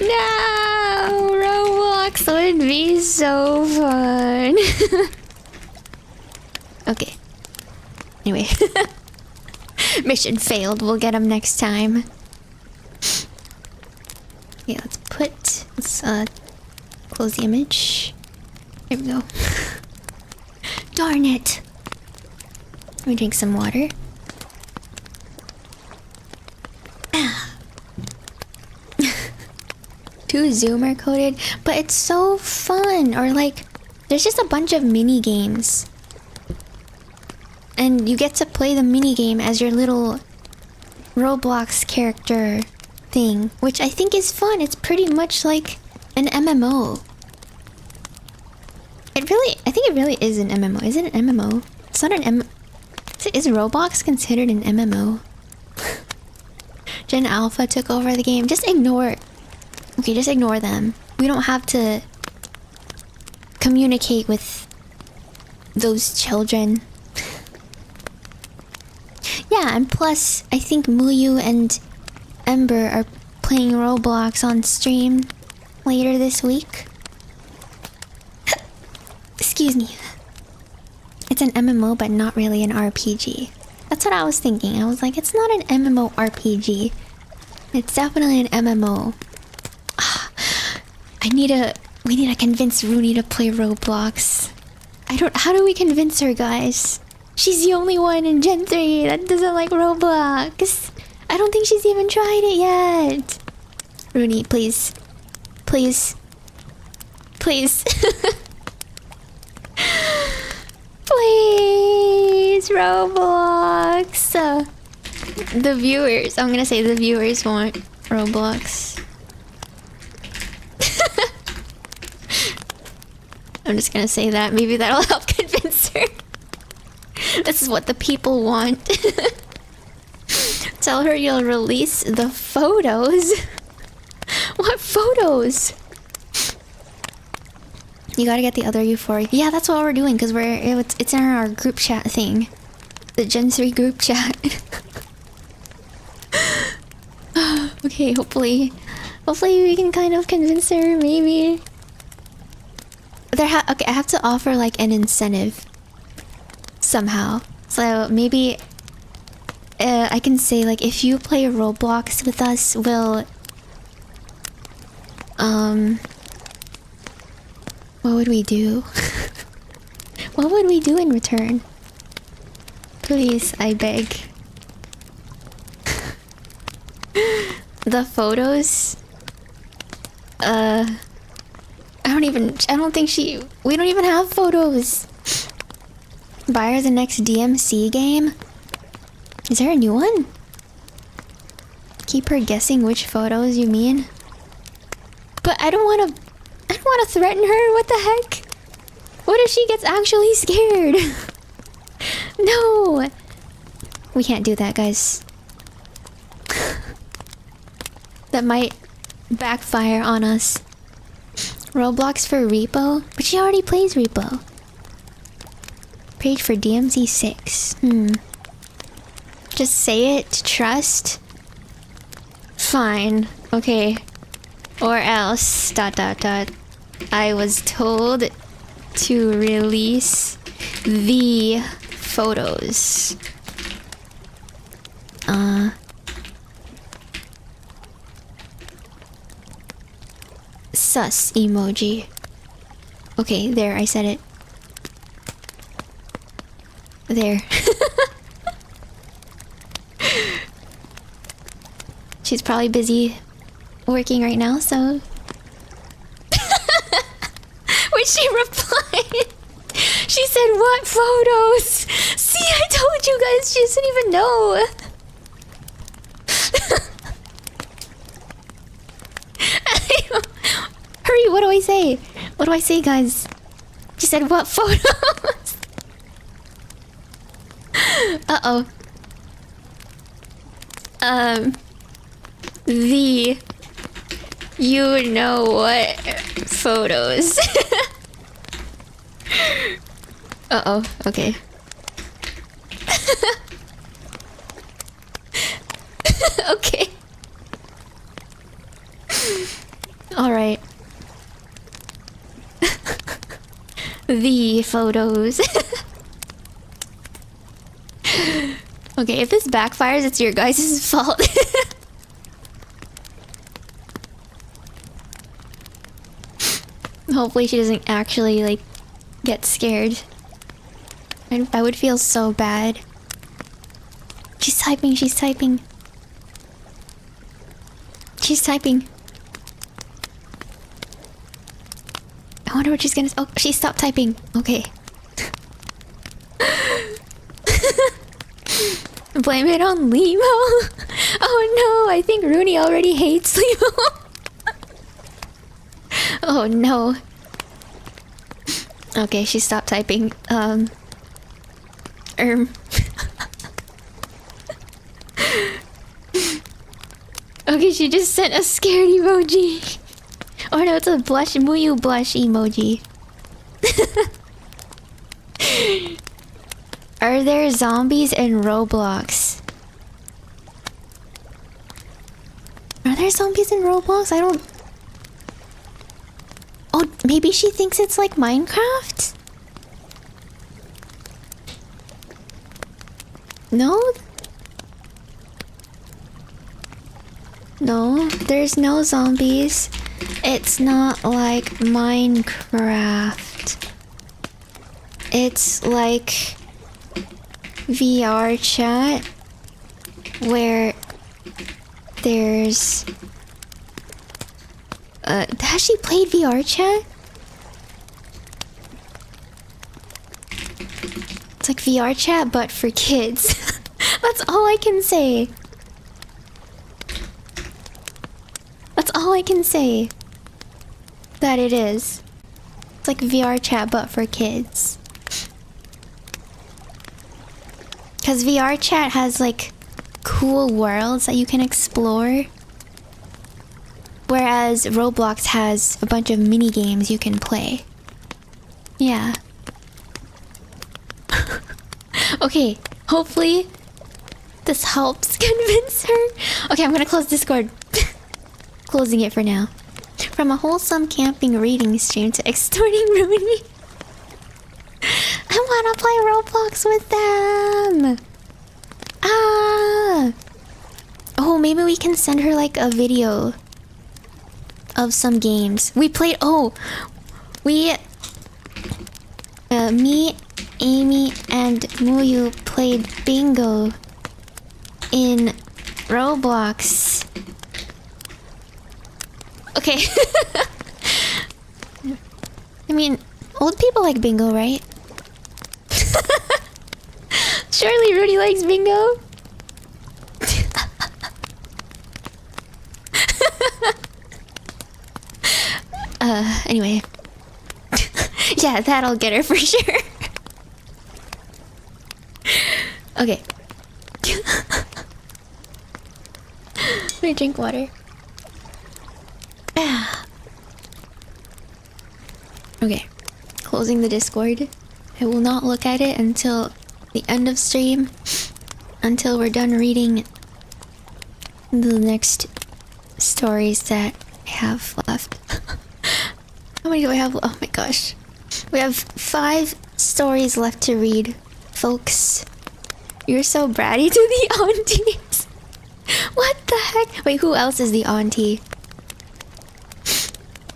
No! Roblox would be so fun. Okay. Anyway. Mission failed. We'll get him next time. Okay, let's close the image. There we go. Darn it. Let me drink some water. Too zoomer coded, but it's so fun. Or like, there's just a bunch of mini games, and you get to play the mini game as your little Roblox character thing, which I think is fun. It's pretty much like an MMO. I think it really is an MMO. Is it an MMO? It's not an Is Roblox considered an MMO? Gen Alpha took over the game. Just ignore it. Okay, just ignore them. We don't have to communicate with those children. Yeah, and plus, I think Muyu and Ember are playing Roblox on stream later this week. Excuse me. It's an MMO, but not really an RPG. That's what I was thinking. I was like, it's not an MMORPG. It's definitely an MMO. We need to convince Rooney to play Roblox. How do we convince her, guys? She's the only one in Gen 3 that doesn't like Roblox. I don't think she's even tried it yet. Rooney, please. Please. Please. Please, Roblox. The viewers, I'm gonna say the viewers want Roblox. I'm just gonna say that. Maybe that'll help convince her. This is what the people want. Tell her you'll release the photos. What photos? You gotta get the other euphoric. Yeah, that's what we're doing, because it's in our group chat thing. The Gen 3 group chat. Okay, hopefully we can kind of convince her, maybe. Okay, I have to offer like an incentive somehow. So maybe I can say like, if you play Roblox with us, we'll what would we do? What would we do in return? Please, I beg. The photos? We don't even have photos. Buy her the next DMC game? Is there a new one? Keep her guessing which photos you mean. But I don't wanna threaten her, what the heck? What if she gets actually scared? No! We can't do that, guys. That might backfire on us. Roblox for Repo? But she already plays Repo. Page for DMZ6. Just say it to trust? Fine. Okay. Or else... ... I was told to release the photos. Sus emoji. Okay, there, I said it. There. She's probably busy working right now, so... Wait, she replied! She said, what photos? See, I told you guys, she doesn't even know! Hurry, what do I say? What do I say, guys? She said, what photos? Uh-oh. The... You know what photos. Uh-oh, okay. Okay. Alright. The photos. Okay, if this backfires, it's your guys' fault. Hopefully she doesn't actually, like, get scared. I would feel so bad. She's typing, she's typing. She's typing. I wonder what she's gonna... Oh, she stopped typing. Okay. Blame it on Limo. Oh no, I think Rooney already hates Limo. Oh no. Okay, she stopped typing. Okay, she just sent a scared emoji. Oh no, it's a blush, Muyu blush emoji. Are there zombies in Roblox? Are there zombies in Roblox? I don't... Oh, maybe she thinks it's like Minecraft? No? No, there's no zombies. It's not like Minecraft. It's like VR chat where there's... has she played VR chat? It's like VR chat, but for kids. That's all I can say. That's all I can say. That it is. It's like VR chat, but for kids. Because VR chat has like cool worlds that you can explore. Whereas Roblox has a bunch of mini games you can play. Yeah. Okay, hopefully this helps convince her. Okay, I'm gonna close Discord. Closing it for now. From a wholesome camping reading stream to extorting Rooney. I wanna play Roblox with them! Ah! Oh, maybe we can send her like a video of some games. We played... Oh! We... me, Amy, and Muyu played bingo in Roblox. Okay. I mean, old people like bingo, right? Surely Rudy likes bingo. Anyway. Yeah, that'll get her for sure. Okay. Let me drink water. Okay. Closing the Discord. I will not look at it until the end of stream. Until we're done reading the next stories that I have left. How many do I have? Oh my gosh. We have 5 stories left to read, folks. You're so bratty to the aunties. What the heck? Wait, who else is the auntie?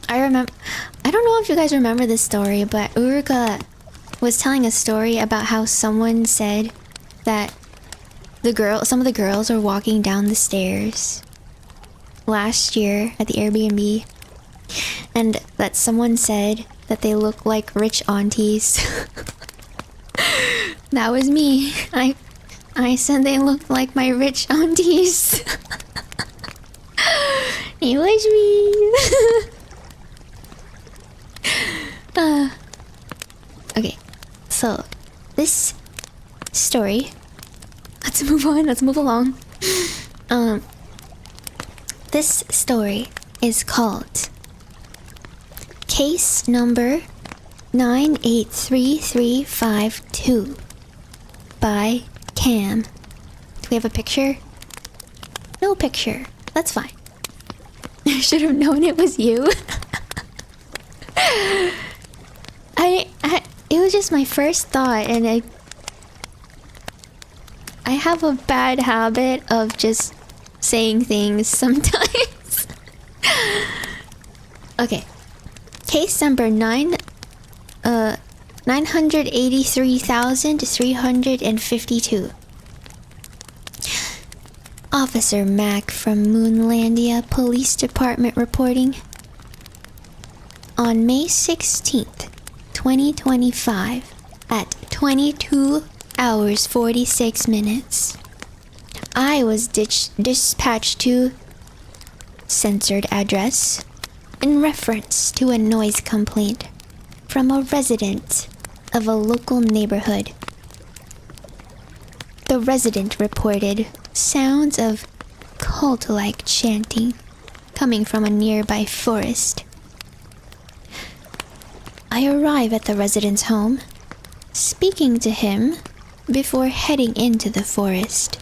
I remember... I don't know if you guys remember this story, but Uruka was telling a story about how someone said that some of the girls are walking down the stairs last year at the Airbnb, and that someone said that they look like rich aunties. That was me. I said they looked like my rich aunties. It was me. Okay, so this story. Let's move on. Let's move along. This story is called Case Number 983352 by Cam. Do we have a picture? No picture. That's fine. I should have known it was you. It was just my first thought, and I have a bad habit of just saying things sometimes. Okay. Case number 983,352. Officer Mac from Moonlandia Police Department reporting. On May 16th, 2025, at 22 hours 46 minutes, I was dispatched to censored address in reference to a noise complaint from a resident of a local neighborhood. The resident reported sounds of cult-like chanting coming from a nearby forest. I arrive at the resident's home, speaking to him before heading into the forest.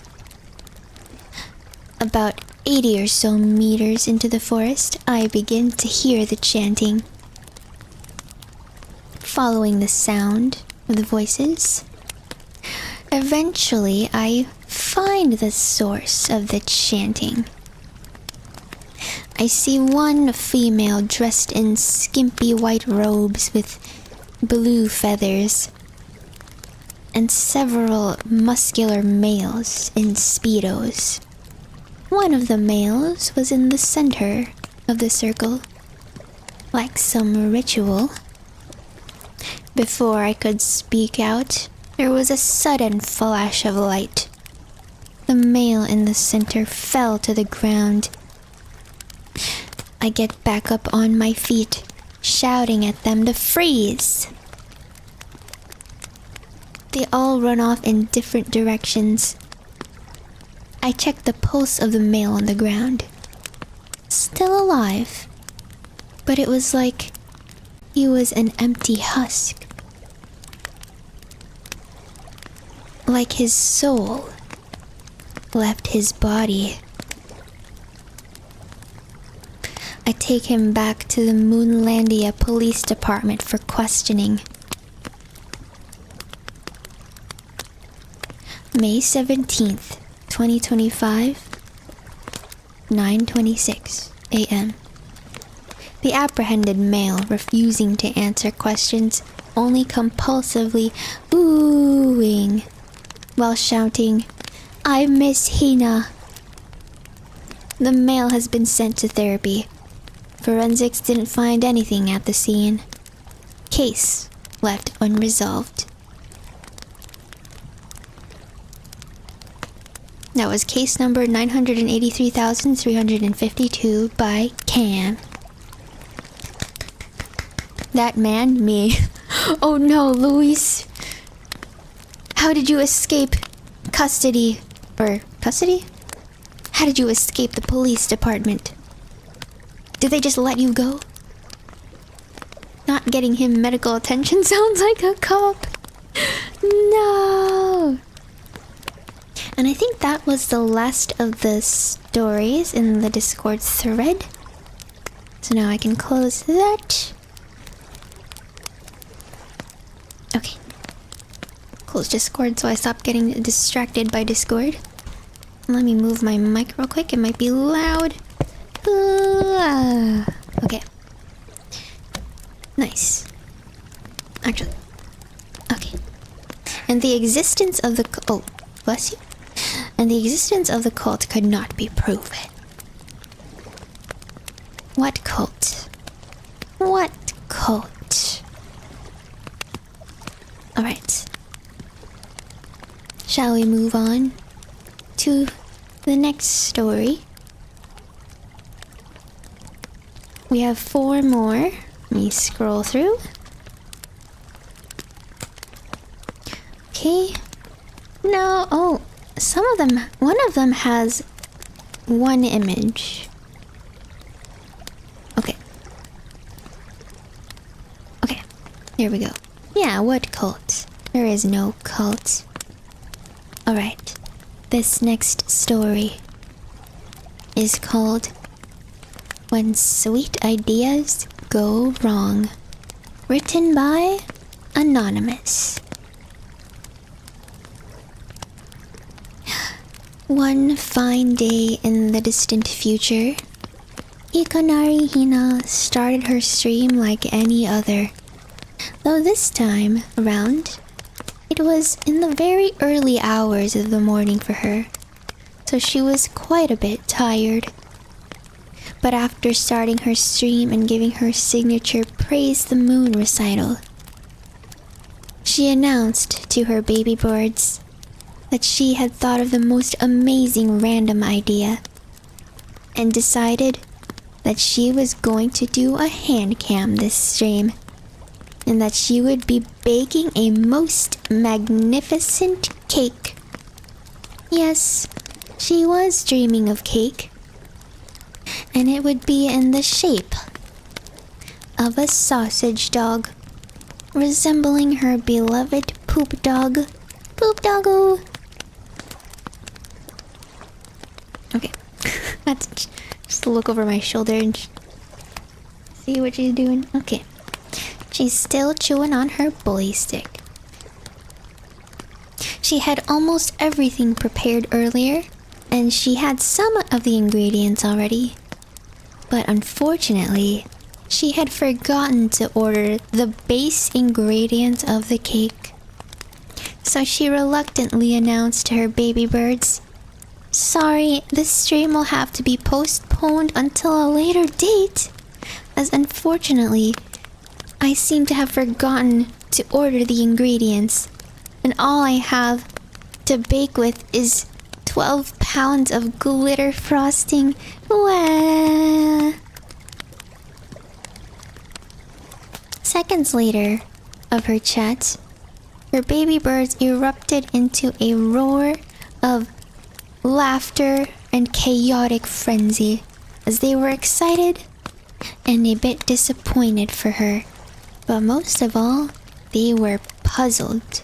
About 80 or so meters into the forest, I begin to hear the chanting. Following the sound of the voices, eventually I find the source of the chanting. I see one female dressed in skimpy white robes with blue feathers, and several muscular males in speedos. One of the males was in the center of the circle, like some ritual. Before I could speak out, there was a sudden flash of light. The male in the center fell to the ground. I get back up on my feet, shouting at them to freeze. They all run off in different directions. I check the pulse of the male on the ground. Still alive, but it was like he was an empty husk. Like his soul left his body. I take him back to the Moonlandia Police Department for questioning. May 17th, 2025, 9:26 a.m. The apprehended male refusing to answer questions, only compulsively oohing while shouting, "I miss Hina." The male has been sent to therapy. Forensics didn't find anything at the scene. Case left unresolved. That was case number 983,352 by Cam. That man, me. Oh no, Luis. How did you escape custody? Or custody? How did you escape the police department? Did they just let you go? Not getting him medical attention sounds like a cop. No. And I think that was the last of the stories in the Discord thread. So now I can close that. Okay. Close Discord so I stop getting distracted by Discord. Let me move my mic real quick. It might be loud. Okay. Nice. Actually. Okay. And the existence of the... Oh, bless you. And the existence of the cult could not be proven. What cult? What cult? Alright. Shall we move on to the next story? We have 4 more. Let me scroll through. Okay. No, oh, some of them, one of them has 1 image. Okay. Okay, here we go. Yeah, what cult? There is no cult. Alright, this next story is called When Sweet Ideas Go Wrong. Written by Anonymous. One fine day in the distant future, Hikanari Hina started her stream like any other. Though this time around, it was in the very early hours of the morning for her, so she was quite a bit tired. But after starting her stream and giving her signature Praise the Moon recital, she announced to her baby birds that she had thought of the most amazing random idea and decided that she was going to do a hand cam this stream and that she would be baking a most magnificent cake. Yes, she was dreaming of cake, and it would be in the shape of a sausage dog, resembling her beloved poop dog. Poop doggo! Okay, that's just look over my shoulder and see what she's doing. Okay. She's still chewing on her bully stick. She had almost everything prepared earlier, and she had some of the ingredients already. But unfortunately, she had forgotten to order the base ingredients of the cake. So she reluctantly announced to her baby birds, "Sorry, this stream will have to be postponed until a later date, as unfortunately, I seem to have forgotten to order the ingredients, and all I have to bake with is 12 pounds of glitter frosting." Wah. Seconds later of her chat, her baby birds erupted into a roar of laughter and chaotic frenzy as they were excited and a bit disappointed for her. But most of all, they were puzzled.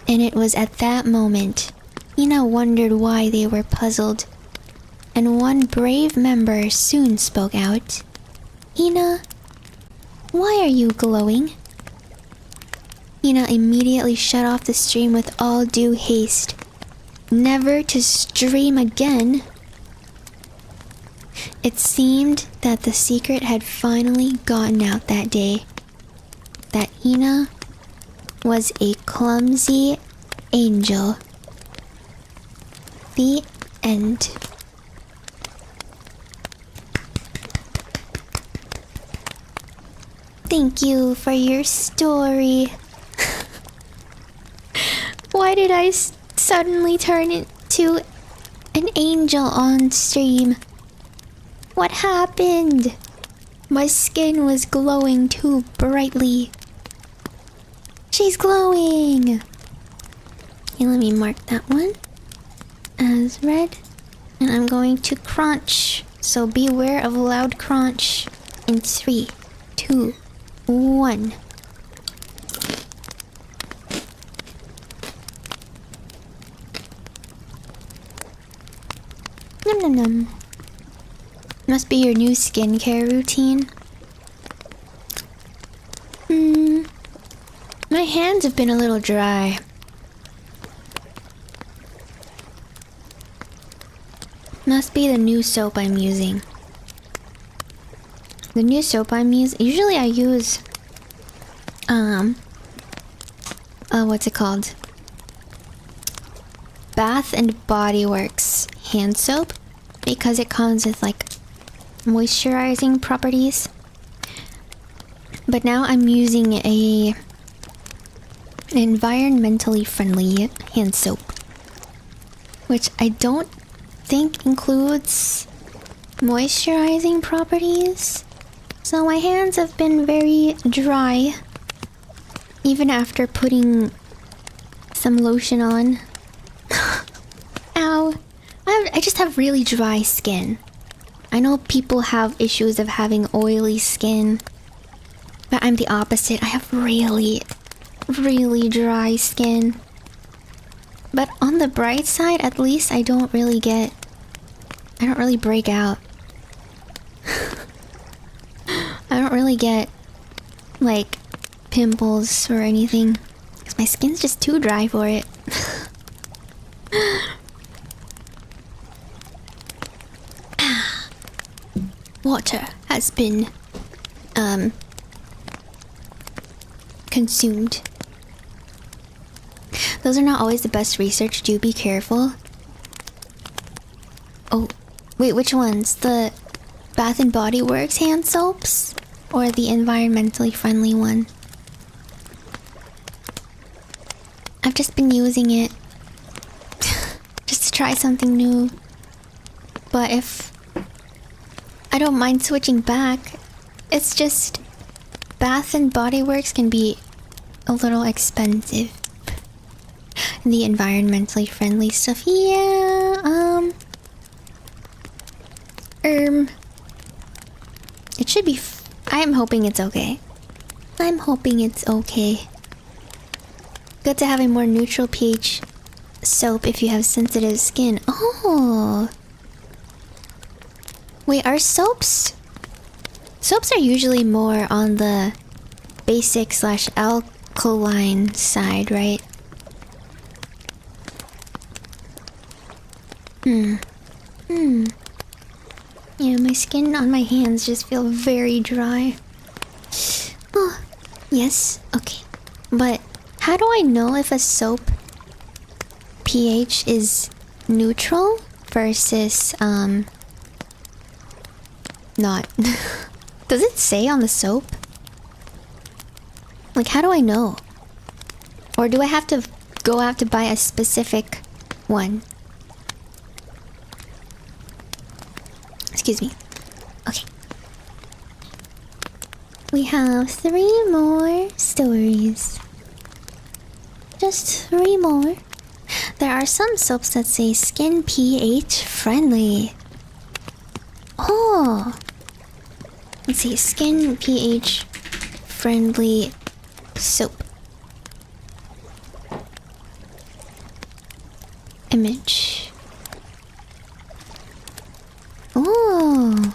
And it was at that moment Hina wondered why they were puzzled. And one brave member soon spoke out. "Hina, why are you glowing?" Hina immediately shut off the stream with all due haste, never to stream again. It seemed that the secret had finally gotten out that day. That Hina was a clumsy angel. The end. Thank you for your story. Why did I suddenly turn into an angel on stream? What happened? My skin was glowing too brightly. She's glowing! Okay, let me mark that one as red. And I'm going to crunch. So beware of loud crunch. In 3, 2, 1. Num num num. Must be your new skincare routine. My hands have been a little dry. Must be the new soap I'm using. The new soap I'm using... Usually I use... what's it called? Bath and Body Works hand soap. Because it comes with, like, moisturizing properties. But now I'm using an environmentally friendly hand soap. Which I don't think includes moisturizing properties. So my hands have been very dry. Even after putting some lotion on. Ow. I just have really dry skin. I know people have issues of having oily skin. But I'm the opposite. I have really dry skin. But on the bright side, at least I don't really break out. I don't really get, like, pimples or anything. Because my skin's just too dry for it. Water has been, consumed. Those are not always the best research, do be careful. Oh, wait, which ones? The Bath and Body Works hand soaps? Or the environmentally friendly one? I've just been using it just to try something new. But if I don't mind switching back, it's just Bath and Body Works can be a little expensive. The environmentally friendly stuff, yeah, it should be I'm hoping it's okay. I'm hoping it's okay. Good to have a more neutral pH soap if you have sensitive skin. Oh! Wait, are soaps... Soaps are usually more on the basic / alkaline side, right? Yeah, my skin on my hands just feel very dry. Oh, yes, okay. But how do I know if a soap pH is neutral versus, not? Does it say on the soap? Like, how do I know? Or do I have to go out to buy a specific one? Excuse me. Okay. We have 3 more stories. Just 3 more. There are some soaps that say skin pH friendly. Oh! Let's see, skin pH friendly soap. Image. Oh!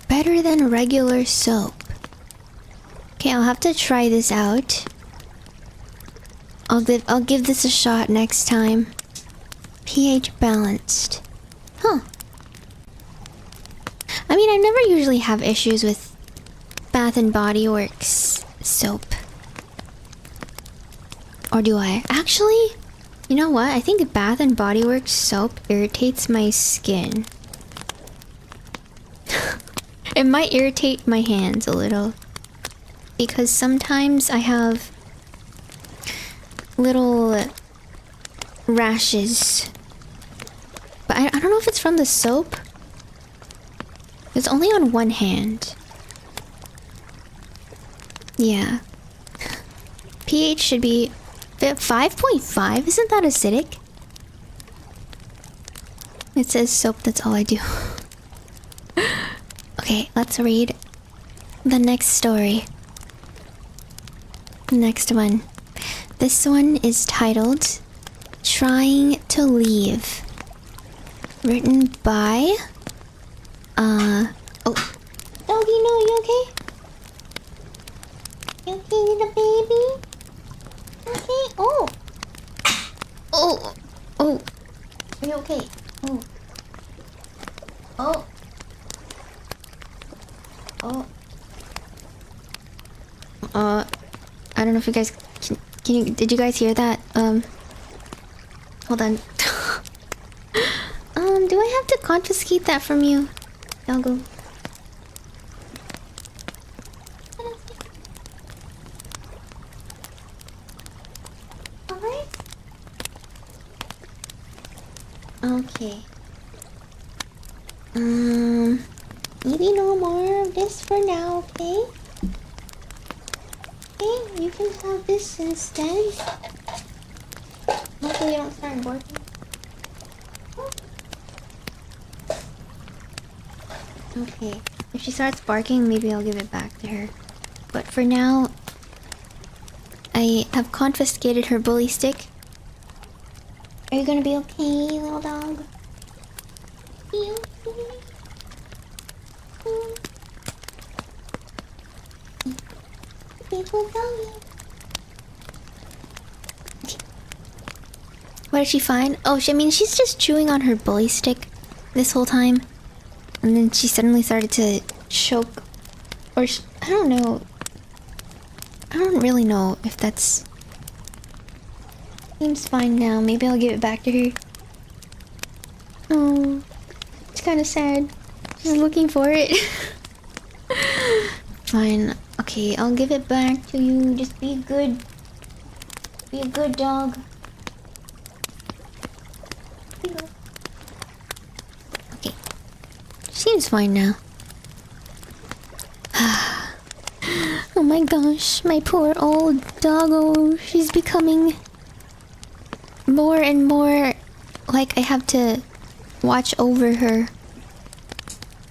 Better than regular soap. Okay, I'll have to try this out. I'll give this a shot next time. pH balanced. Huh. I mean, I never usually have issues with Bath and Body Works soap. Or do I? Actually, you know what? I think Bath and Body Works soap irritates my skin. It might irritate my hands a little. Because sometimes I have little rashes. But I don't know if it's from the soap. It's only on one hand. Yeah. pH should be 5.5. Isn't that acidic? It says soap, that's all I do. Okay, let's read the next story. Next one. This one is titled Trying to Leave. Written by... Oh. Doggy, no, you okay? You okay, little baby? Okay? Oh! Oh! Oh! Are you okay? Oh. Oh. Oh. I don't know if you guys can you did you guys hear that? Hold on. Do I have to confiscate that from you? Doggo. Alright. Okay. Maybe no more of this for now, okay? Okay, you can have this instead. Hopefully you don't start barking. Okay, if she starts barking, maybe I'll give it back to her. But for now, I have confiscated her bully stick. Are you gonna be okay, little dog? Be okay? What did she find? Oh, I mean, she's just chewing on her bully stick this whole time. And then she suddenly started to choke. Or, I don't know. I don't really know if that's... Seems fine now. Maybe I'll give it back to her. Oh, it's kind of sad. She's looking for it. Fine. Okay, I'll give it back to you. Just be good. Be a good dog. Okay. Seems fine now. Oh my gosh, my poor old doggo. She's becoming more and more like I have to watch over her.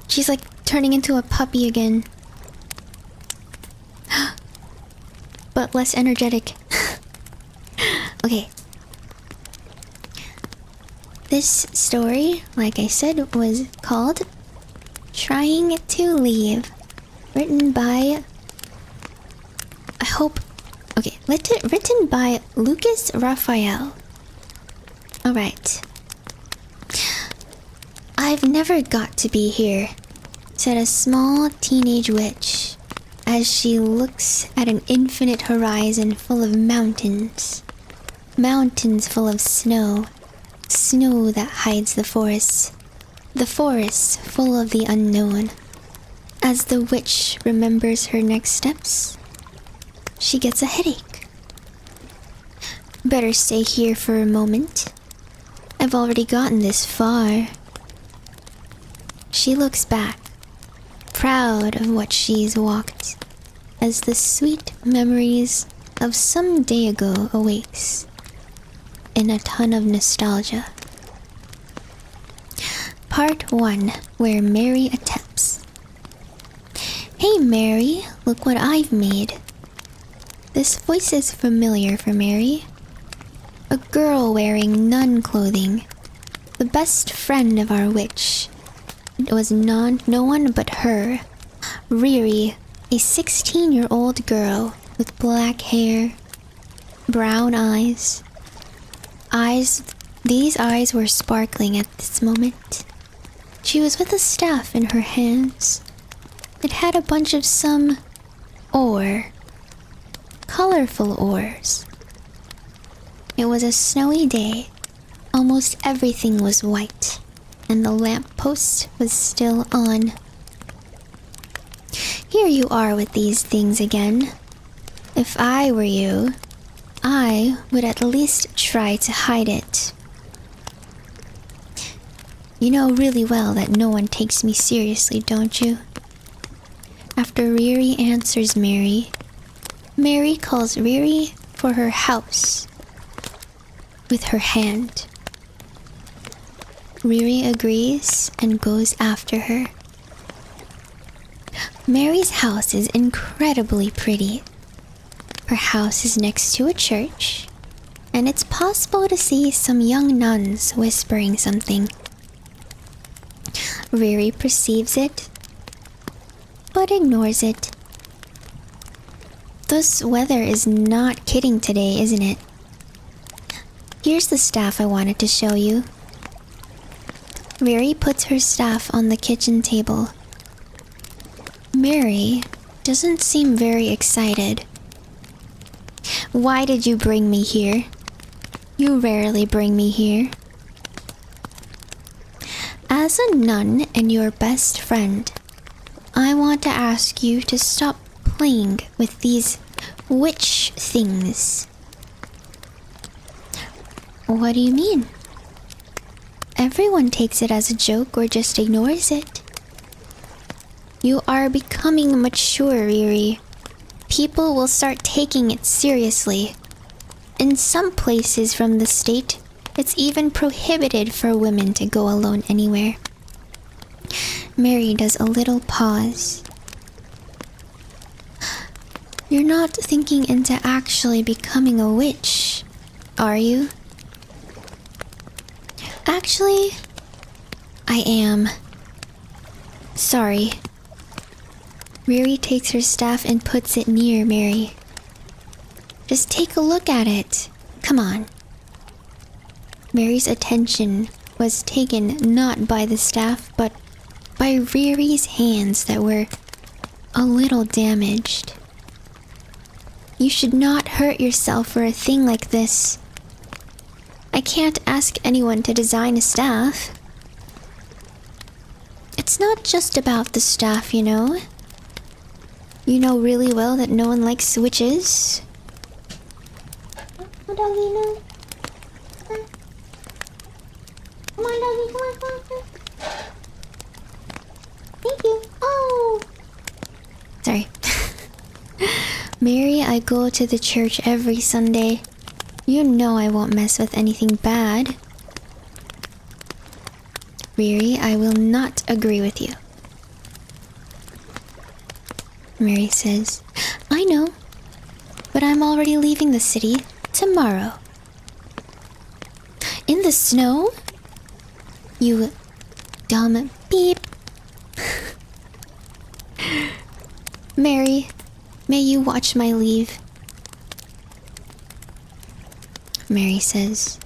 She's like turning into a puppy again. But less energetic. Okay. This story, like I said, was called Trying to Leave. Written by... I hope... Okay, written by Lucas Raphael. Alright. I've never got to be here, said a small teenage witch as she looks at an infinite horizon full of mountains. Mountains full of snow. Snow that hides the forests. The forests full of the unknown. As the witch remembers her next steps, she gets a headache. Better stay here for a moment. I've already gotten this far. She looks back, proud of what she's walked, as the sweet memories of some day ago awakes in a ton of nostalgia. Part 1, where Mary attempts. Hey Mary, look what I've made. This voice is familiar for Mary. A girl wearing nun clothing. The best friend of our witch. It was no one but her. Riri, a 16-year-old girl with black hair, brown eyes. These eyes were sparkling at this moment. She was with a staff in her hands. It had a bunch of some ore. Colorful ores. It was a snowy day. Almost everything was white, and the lamppost was still on. Here you are with these things again. If I were you, I would at least try to hide it. You know really well that no one takes me seriously, don't you? After Riri answers Mary, Mary calls Riri for her house with her hand. Riri agrees and goes after her. Mary's house is incredibly pretty. Her house is next to a church, and it's possible to see some young nuns whispering something. Riri perceives it, but ignores it. This weather is not kidding today, isn't it? Here's the staff I wanted to show you. Riri puts her staff on the kitchen table. Mary doesn't seem very excited. Why did you bring me here? You rarely bring me here. As a nun and your best friend, I want to ask you to stop playing with these witch things. What do you mean? Everyone takes it as a joke or just ignores it. You are becoming mature, Riri. People will start taking it seriously. In some places from the state, it's even prohibited for women to go alone anywhere. Mary does a little pause. You're not thinking into actually becoming a witch, are you? Actually, I am. Sorry. Riri takes her staff and puts it near Mary. Just take a look at it. Come on. Mary's attention was taken not by the staff, but by Riri's hands that were a little damaged. You should not hurt yourself for a thing like this. I can't ask anyone to design a staff. It's not just about the staff, you know. You know really well that no one likes witches. Oh, doggy, no. Come on, doggy, come on, come on, come on. Thank you. Oh! Sorry. Mary, I go to the church every Sunday. You know I won't mess with anything bad. Riri, I will not agree with you. Mary says, I know, but I'm already leaving the city tomorrow. In the snow? You dumb beep. Mary, may you watch my leave. Mary says,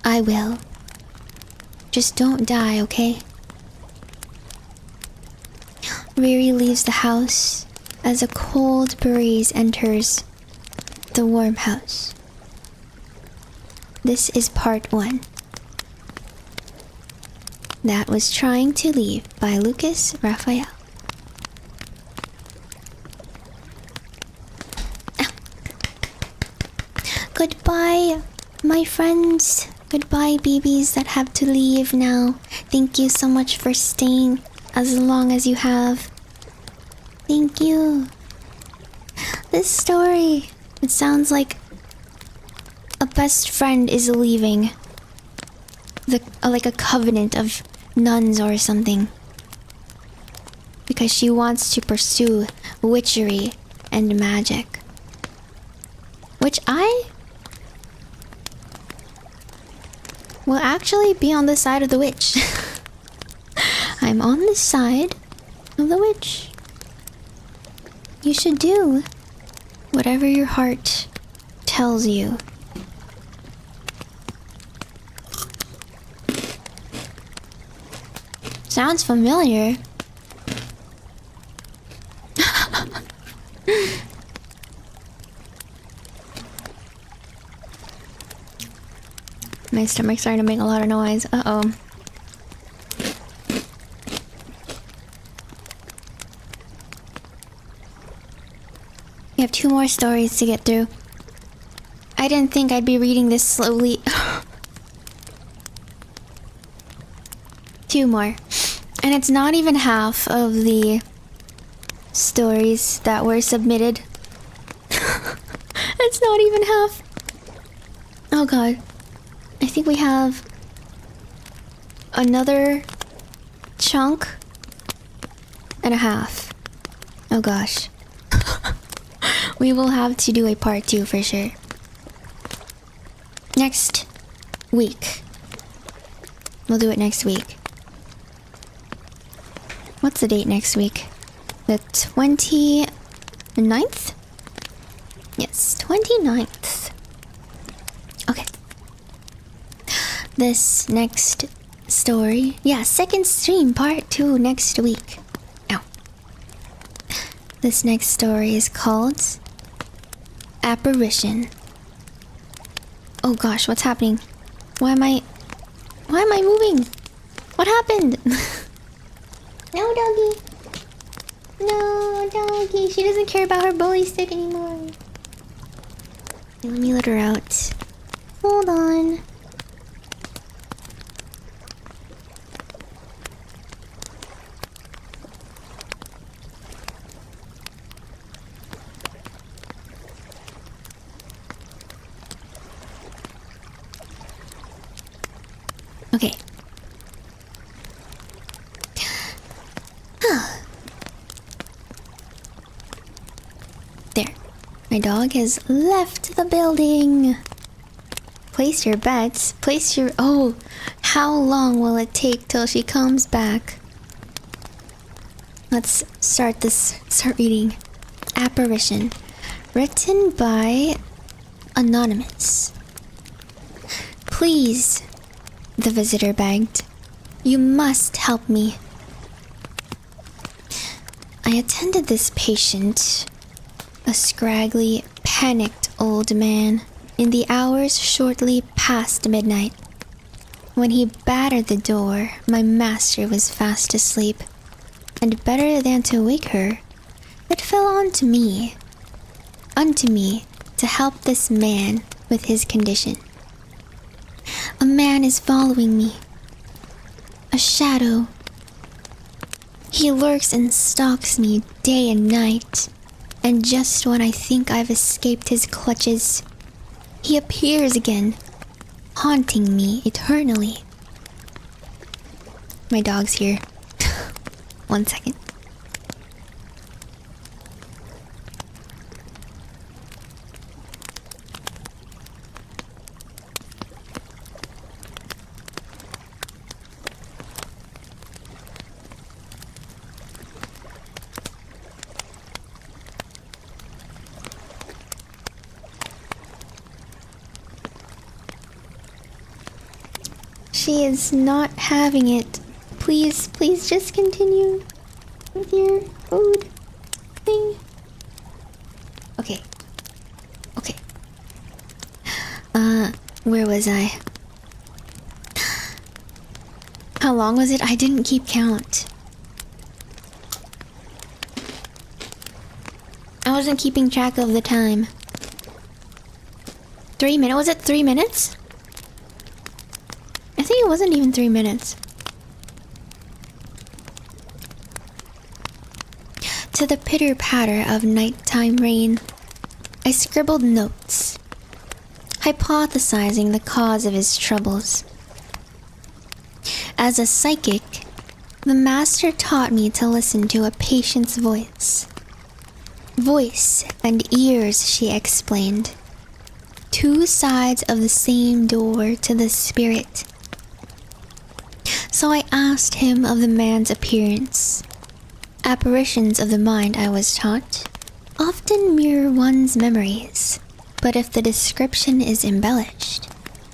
I will. Just don't die, okay? Riri leaves the house as a cold breeze enters the warm house. This is part 1. That was Trying to Leave by Lucas Raphael. Goodbye, my friends. Goodbye, babies that have to leave now. Thank you so much for staying as long as you have. Thank you. This story, it sounds like a best friend is leaving. Like a covenant of nuns or something. Because she wants to pursue witchery and magic. Which I will actually be on the side of the witch. I'm on the side of the witch. You should do whatever your heart tells you. Sounds familiar. My stomach's starting to make a lot of noise. Uh-oh. We have 2 more stories to get through. I didn't think I'd be reading this slowly. 2 more. And it's not even half of the stories that were submitted. It's not even half. Oh god. I think we have another chunk and a half. Oh gosh. We will have to do a part 2 for sure. Next week. We'll do it next week. What's the date next week? The 29th? Yes, 29th. Okay. This next story. Yeah, second stream, part 2 next week. Ow. This next story is called Apparition. Oh gosh, what's happening? Why am I moving? What happened? No, doggy. No, doggy. She doesn't care about her bully stick anymore. Okay, let me let her out. Hold on. Okay. There. My dog has left the building. Place your bets. Place your... Oh, how long will it take till she comes back? Let's start reading. Apparition. Written by Anonymous. Please, the visitor begged. You must help me. I attended this patient, a scraggly, panicked old man, in the hours shortly past midnight. When he battered the door, my master was fast asleep, and better than to wake her, it fell unto me to help this man with his condition. A man is following me, a shadow. He lurks and stalks me day and night, and just when I think I've escaped his clutches, he appears again, haunting me eternally. My dog's here. 1 second. She is not having it. Please, please just continue with your food thing. Okay. Okay. Where was I? How long was it? I didn't keep count. I wasn't keeping track of the time. 3 minutes? Was it 3 minutes? I think it wasn't even 3 minutes. To the pitter-patter of nighttime rain, I scribbled notes, hypothesizing the cause of his troubles. As a psychic, the master taught me to listen to a patient's voice. Voice and ears, she explained. 2 sides of the same door to the spirit. So I asked him of the man's appearance. Apparitions of the mind, I was taught, often mirror one's memories, but if the description is embellished,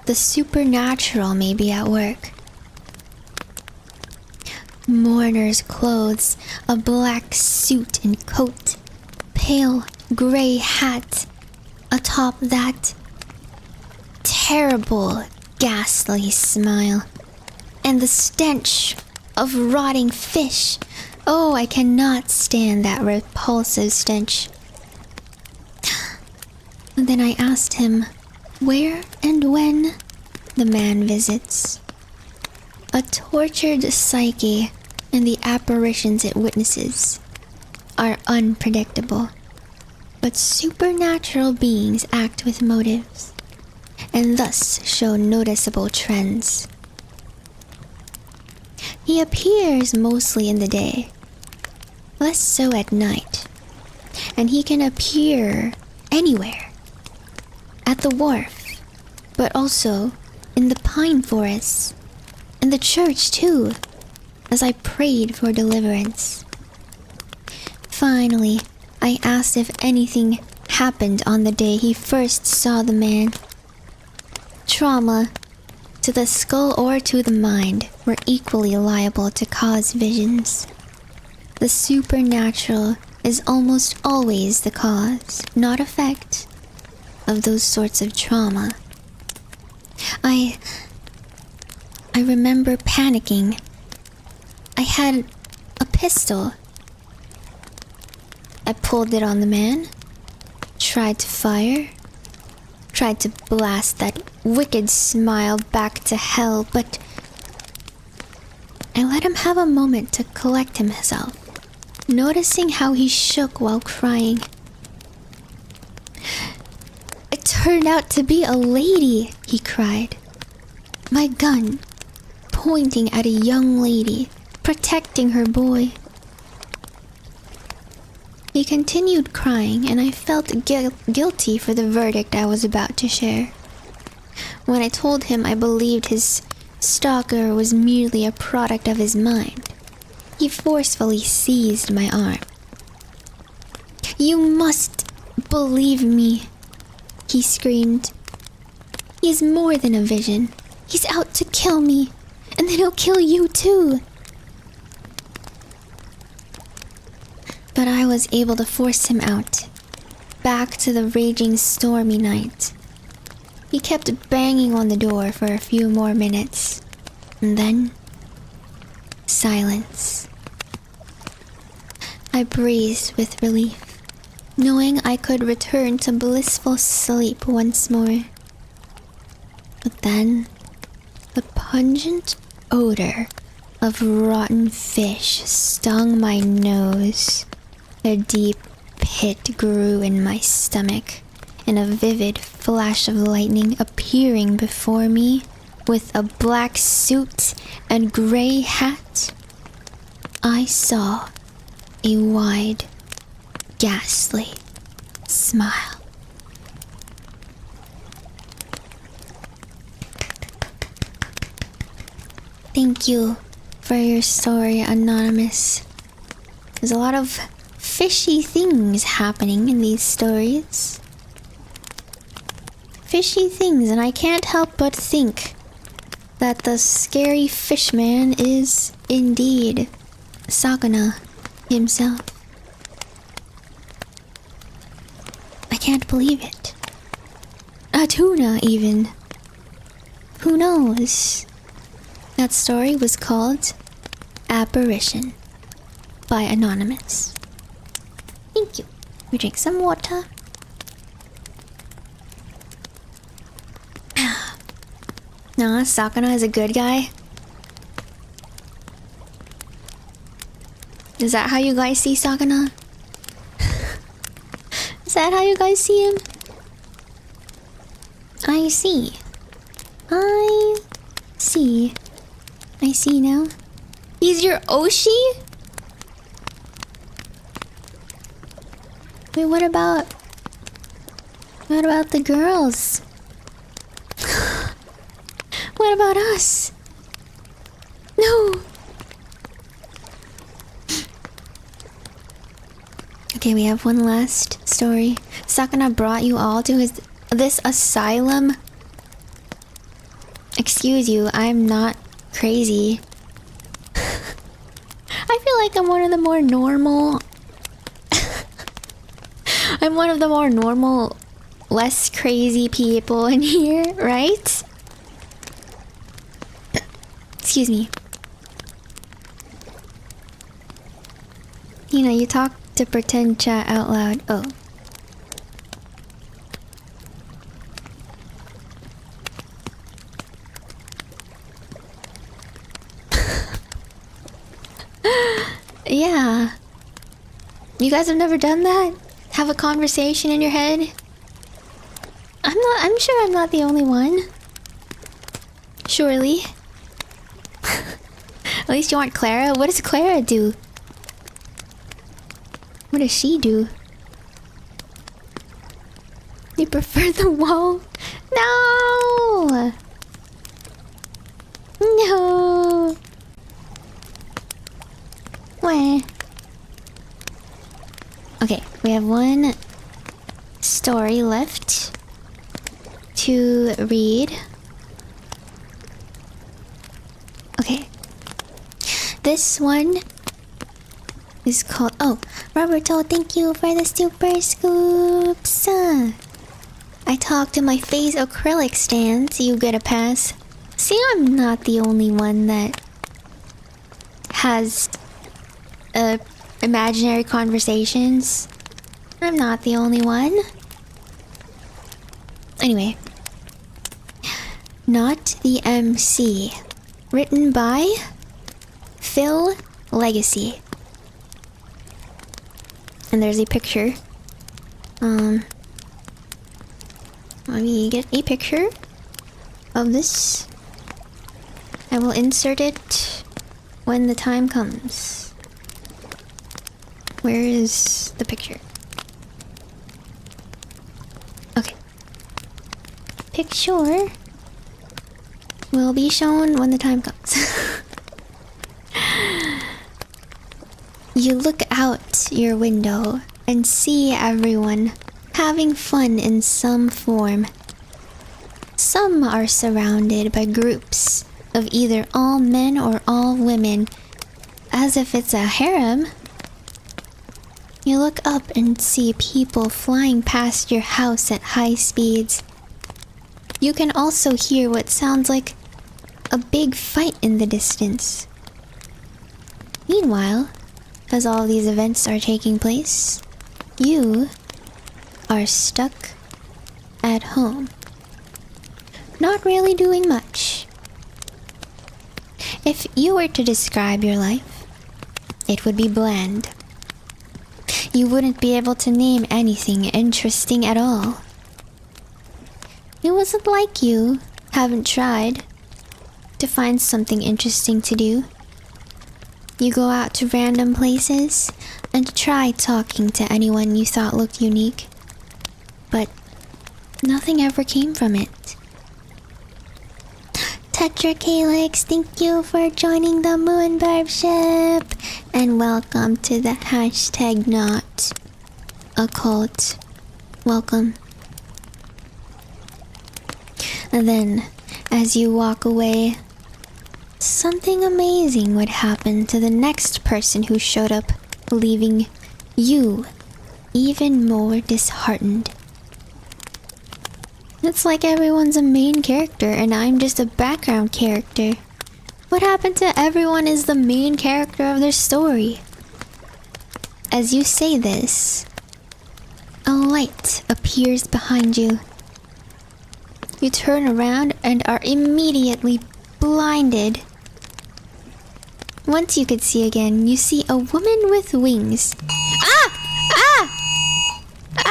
the supernatural may be at work. Mourner's clothes, a black suit and coat, pale gray hat, atop that terrible, ghastly smile, and the stench of rotting fish. Oh, I cannot stand that repulsive stench. And then I asked him where and when the man visits. A tortured psyche and the apparitions it witnesses are unpredictable. but supernatural beings act with motives, and thus show noticeable trends. He appears mostly in the day, less so at night, and he can appear anywhere. At the wharf, but also in the pine forests, and the church too, as I prayed for deliverance. Finally, I asked if anything happened on the day he first saw the man. Trauma to the skull or to the mind were equally liable to cause visions. The supernatural is almost always the cause, not effect, of those sorts of trauma. I remember panicking. I had a pistol. I pulled it on the man, tried to fire, tried to blast that wicked smile back to hell, but I let him have a moment to collect himself, noticing how he shook while crying. It turned out to be a lady, he cried. My gun pointing at a young lady, protecting her boy. He continued crying, and I felt guilty for the verdict I was about to share. When I told him I believed his stalker was merely a product of his mind, he forcefully seized my arm. You must believe me, he screamed. He's more than a vision. He's out to kill me, and then he'll kill you too. But I was able to force him out, back to the raging stormy night. He kept banging on the door for a few more minutes, and then silence. I breathed with relief, knowing I could return to blissful sleep once more. But then, the pungent odor of rotten fish stung my nose. A deep pit grew in my stomach, and a vivid flash of lightning appearing before me with a black suit and gray hat, I saw a wide, ghastly smile. Thank you for your story, Anonymous. There's a lot of fishy things happening in these stories. Fishy things, and I can't help but think that the scary fishman is indeed Sakana himself. I can't believe it. A tuna, even. Who knows? That story was called Apparition by Anonymous. Thank you. We drink some water. Nah, Sakana is a good guy. Is that how you guys see Sakana? Is that how you guys see him? I see. I see. I see now. He's your Oshi? Wait, what about the girls? What about us? No. Okay, we have one last story. Sakana brought you all to this asylum. Excuse you, I'm not crazy. I feel like I'm one of the more normal. I'm one of the more normal, less crazy people in here, right? Excuse me. Hina, you talk to pretend chat out loud. Oh. Yeah. You guys have never done that? Have a conversation in your head? I'm sure I'm not the only one. Surely. At least you aren't Clara. What does Clara do? What does she do? You prefer the wall? No! No! Where? Okay, we have one story left to read. Okay. This one is called... Oh, Roberto, thank you for the super scoops. I talked to my face acrylic stands. You get a pass. See, I'm not the only one that has imaginary conversations. I'm not the only one. Anyway. Not the MC. Written by Phil Legacy. And there's a picture. Let me get a picture of this. I will insert it when the time comes. Where is the picture? Okay. Picture will be shown when the time comes. You look out your window and see everyone having fun in some form. Some are surrounded by groups of either all men or all women, as if it's a harem. You look up and see people flying past your house at high speeds. You can also hear what sounds like a big fight in the distance. Meanwhile, as all these events are taking place, you are stuck at home. Not really doing much. If you were to describe your life, it would be bland. You wouldn't be able to name anything interesting at all. It wasn't like you haven't tried to find something interesting to do. You go out to random places and try talking to anyone you thought looked unique, but nothing ever came from it. Tetracalyx, thank you for joining the Moonbarb ship, and welcome to the hashtag not a cult. Welcome. And then, as you walk away, something amazing would happen to the next person who showed up, leaving you even more disheartened. It's like everyone's a main character and I'm just a background character. What happened to everyone is the main character of their story? As you say this, a light appears behind you. You turn around and are immediately blinded. Once you could see again, you see a woman with wings. Ah! Ah! Ah!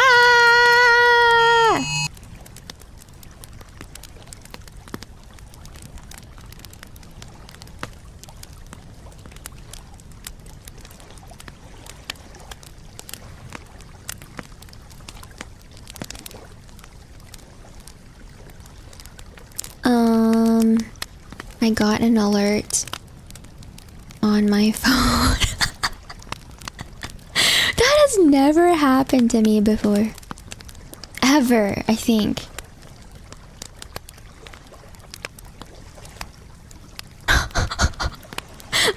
I got an alert on my phone. That has never happened to me before. Ever, I think.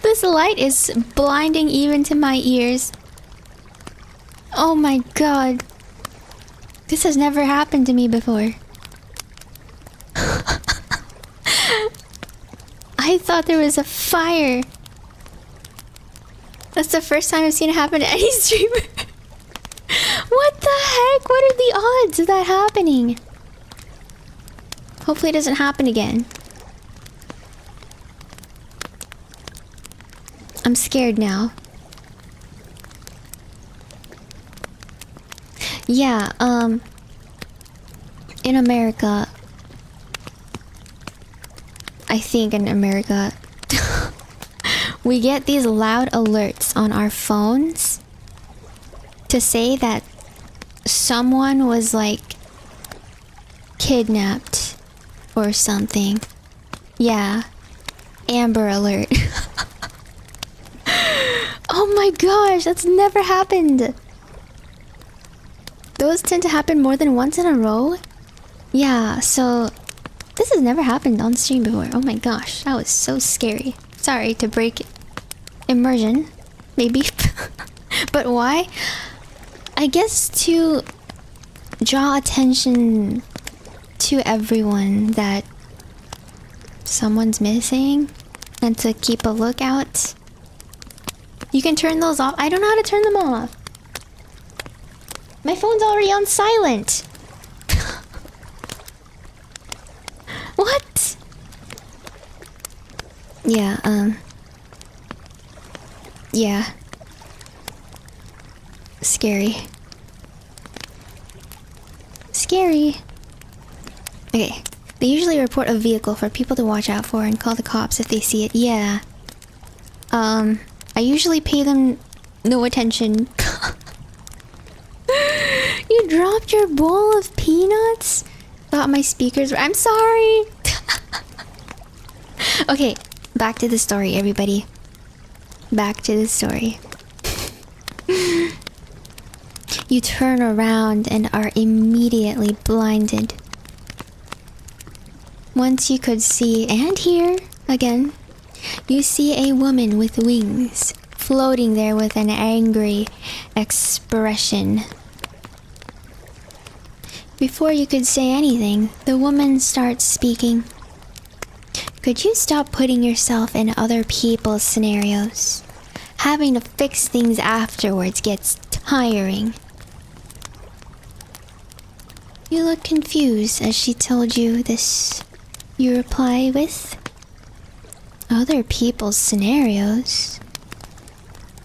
This light is blinding even to my ears. Oh my god. This has never happened to me before. I thought there was a fire. That's the first time I've seen it happen to any streamer. What the heck? What are the odds of that happening? Hopefully it doesn't happen again. I'm scared now. Yeah, in America, I think in America, we get these loud alerts on our phones to say that someone was like kidnapped or something. Yeah, Amber Alert. Oh my gosh, that's never happened. Those tend to happen more than once in a row. Yeah, so this has never happened on stream before. Oh my gosh, that was so scary. Sorry to break immersion, maybe. But why? I guess to draw attention to everyone that someone's missing and to keep a lookout. You can turn those off. I don't know how to turn them off. My phone's already on silent. What? Yeah, yeah. Scary. Scary. Okay. They usually report a vehicle for people to watch out for and call the cops if they see it. Yeah. I usually pay them no attention. You dropped your bowl of peanuts? Thought my speakers were... I'm sorry! Okay, back to the story, everybody. Back to the story. You turn around and are immediately blinded. Once you could see and hear again, you see a woman with wings floating there with an angry expression. Before you could say anything, the woman starts speaking. Could you stop putting yourself in other people's scenarios? Having to fix things afterwards gets tiring. You look confused as she told you this. You reply with, other people's scenarios?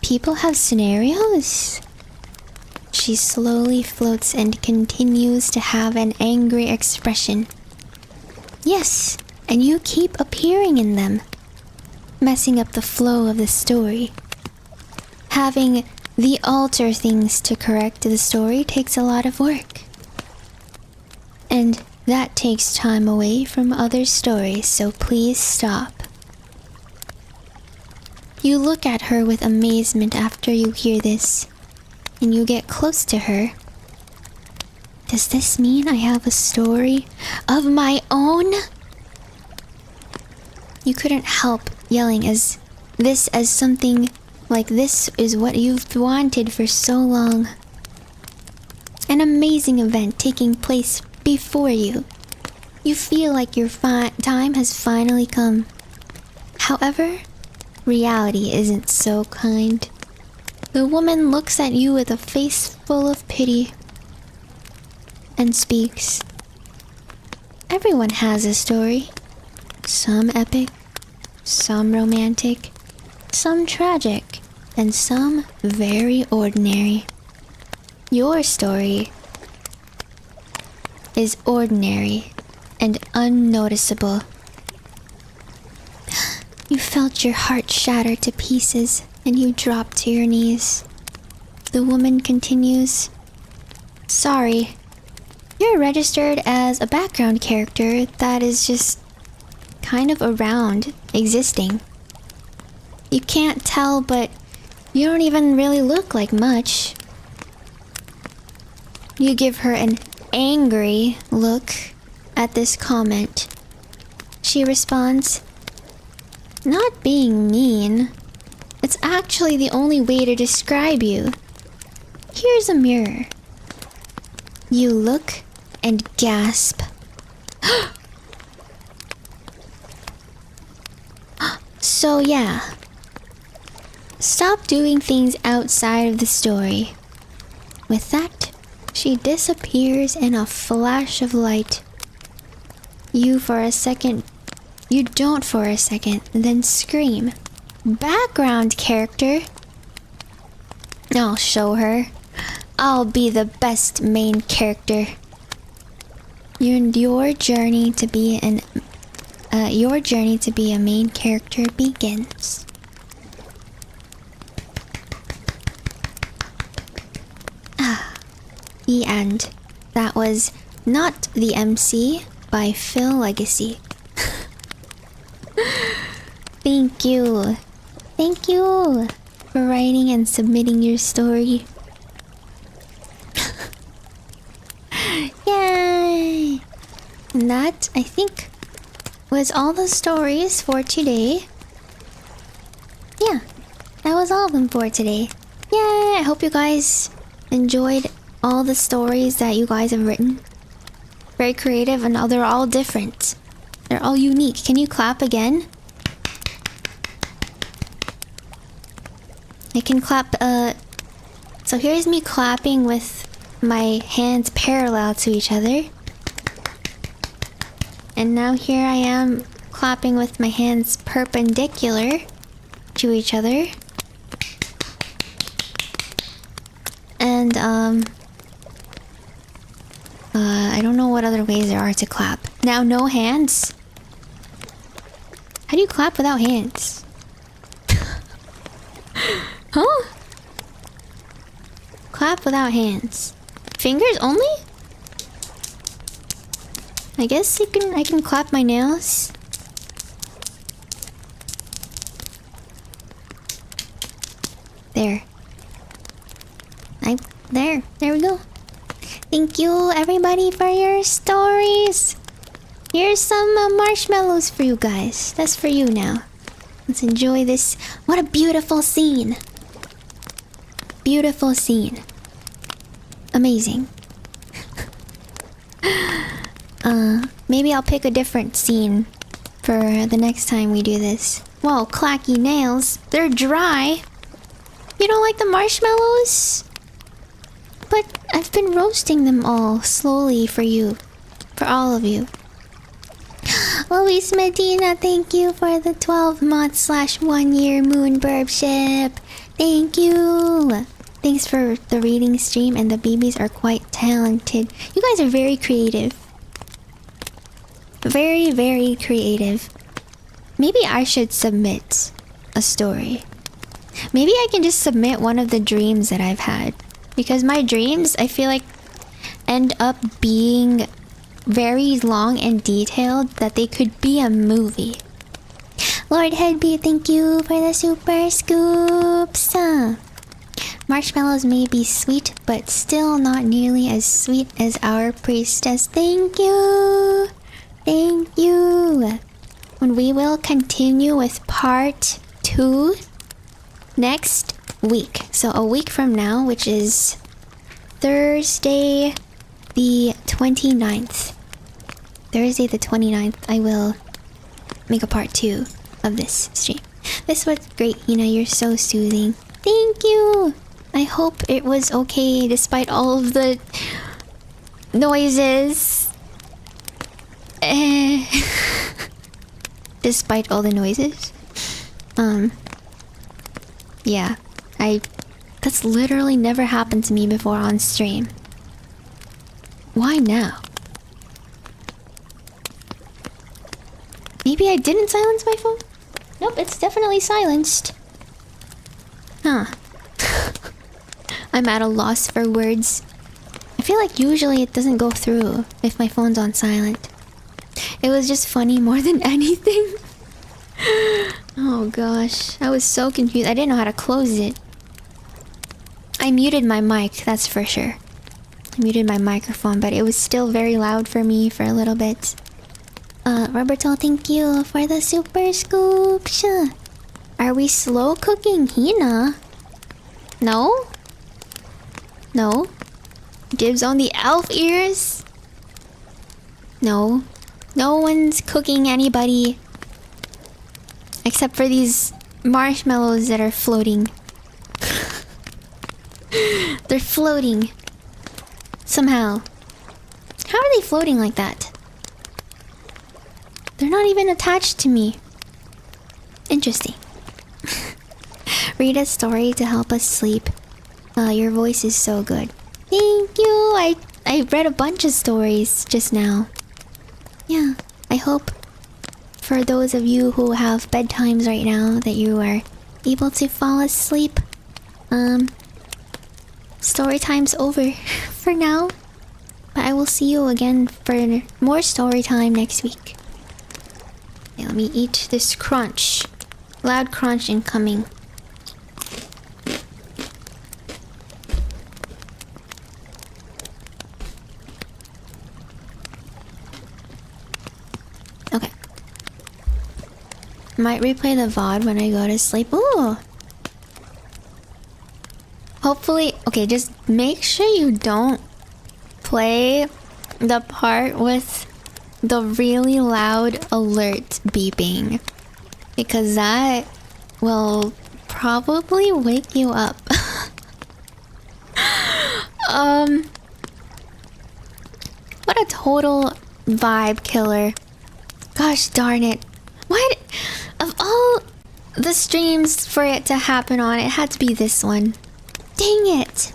People have scenarios? She slowly floats and continues to have an angry expression. Yes, and you keep appearing in them, messing up the flow of the story. Having the alter things to correct the story takes a lot of work. And that takes time away from other stories, so please stop. You look at her with amazement after you hear this, and you get close to her. Does this mean I have a story of my own? You couldn't help yelling as something like this is what you've wanted for so long. An amazing event taking place before you. You feel like your time has finally come. However, reality isn't so kind. The woman looks at you with a face full of pity and speaks. Everyone has a story. Some epic, some romantic, some tragic, and some very ordinary. Your story is ordinary and unnoticeable. You felt your heart shatter to pieces and you dropped to your knees. The woman continues, sorry, you're registered as a background character that is just kind of around, existing. You can't tell, but you don't even really look like much. You give her an angry look at this comment. She responds, not being mean. It's actually the only way to describe you. Here's a mirror. You look and gasp. So yeah. Stop doing things outside of the story. With that, she disappears in a flash of light. You don't for a second, then scream. Background character? I'll show her. I'll be the best main character. Your journey to be a main character begins. The end. That was Not the MC by Phil Legacy. Thank you. Thank you for writing and submitting your story. Yay! And that, I think, was all the stories for today. Yeah, that was all of them for today. Yay! I hope you guys enjoyed all the stories that you guys have written. Very creative, and they're all different. They're all unique. Can you clap again? I can clap, so here's me clapping with my hands parallel to each other. And now here I am clapping with my hands perpendicular to each other. And, I don't know what other ways there are to clap. Now, no hands? How do you clap without hands? Huh? Clap without hands. Fingers only? I guess I can clap my nails. There. There we go. Thank you everybody for your stories. Here's some marshmallows for you guys. That's for you now. Let's enjoy this. What a beautiful scene. Beautiful scene. Amazing. Maybe I'll pick a different scene for the next time we do this. Whoa, clacky nails. They're dry. You don't like the marshmallows? But I've been roasting them all slowly for you. For all of you. Luis Medina, thank you for the 12-month/1 year moonburbship. Thank you. Thanks for the reading stream, and the BBs are quite talented. You guys are very creative. Very, very creative. Maybe I should submit a story. Maybe I can just submit one of the dreams that I've had. Because my dreams, I feel like, end up being very long and detailed that they could be a movie. Lord Headbeat, thank you for the super scoops. Marshmallows may be sweet, but still not nearly as sweet as our priestess. Thank you. Thank you. And we will continue with part 2 next week. So a week from now, which is Thursday the 29th. Thursday the 29th, I will make a part 2 of this stream. This was great, Hina. You're so soothing. Thank you. I hope it was okay despite all of the noises. Despite all the noises. Yeah. That's literally never happened to me before on stream. Why now? Maybe I didn't silence my phone? Nope, it's definitely silenced. Huh. I'm at a loss for words. I feel like usually it doesn't go through if my phone's on silent. It was just funny more than anything. Oh gosh, I was so confused. I didn't know how to close it. I muted my mic, that's for sure. I muted my microphone, but it was still very loud for me for a little bit. Roberto, thank you for the super scoop. Are we slow cooking Hina? No? No? Dibs on the elf ears? No. No one's cooking anybody. Except for these marshmallows that are floating. They're floating. Somehow. How are they floating like that? They're not even attached to me. Interesting. Read a story to help us sleep. Your voice is so good. Thank you. I read a bunch of stories just now. Yeah, I hope for those of you who have bedtimes right now that you are able to fall asleep. Story time's over for now. But I will see you again for more story time next week. Okay, let me eat this crunch. Loud crunch incoming. Okay. Might replay the VOD when I go to sleep. Ooh! Hopefully... Okay, just make sure you don't play the part with the really loud alert beeping. Because that will probably wake you up. What a total vibe killer. Gosh darn it. What? Of all the streams for it to happen on, it had to be this one. Dang it.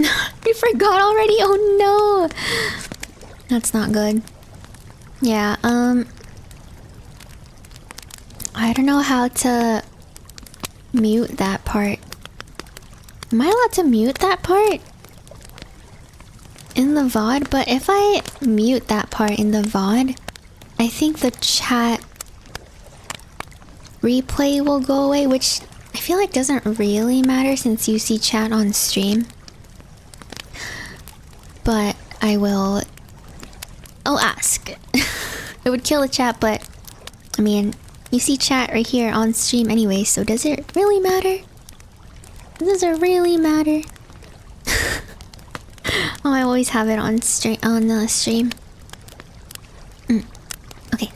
I forgot already. Oh no. That's not good. Yeah, I don't know how to mute that part. Am I allowed to mute that part in the VOD? But if I mute that part in the VOD, I think the chat replay will go away, which I feel like doesn't really matter since you see chat on stream. But I will... I'll ask. It would kill the chat, but... I mean, you see chat right here on stream anyway, so does it really matter? Does it really matter? Oh, I always have it on stream. Okay.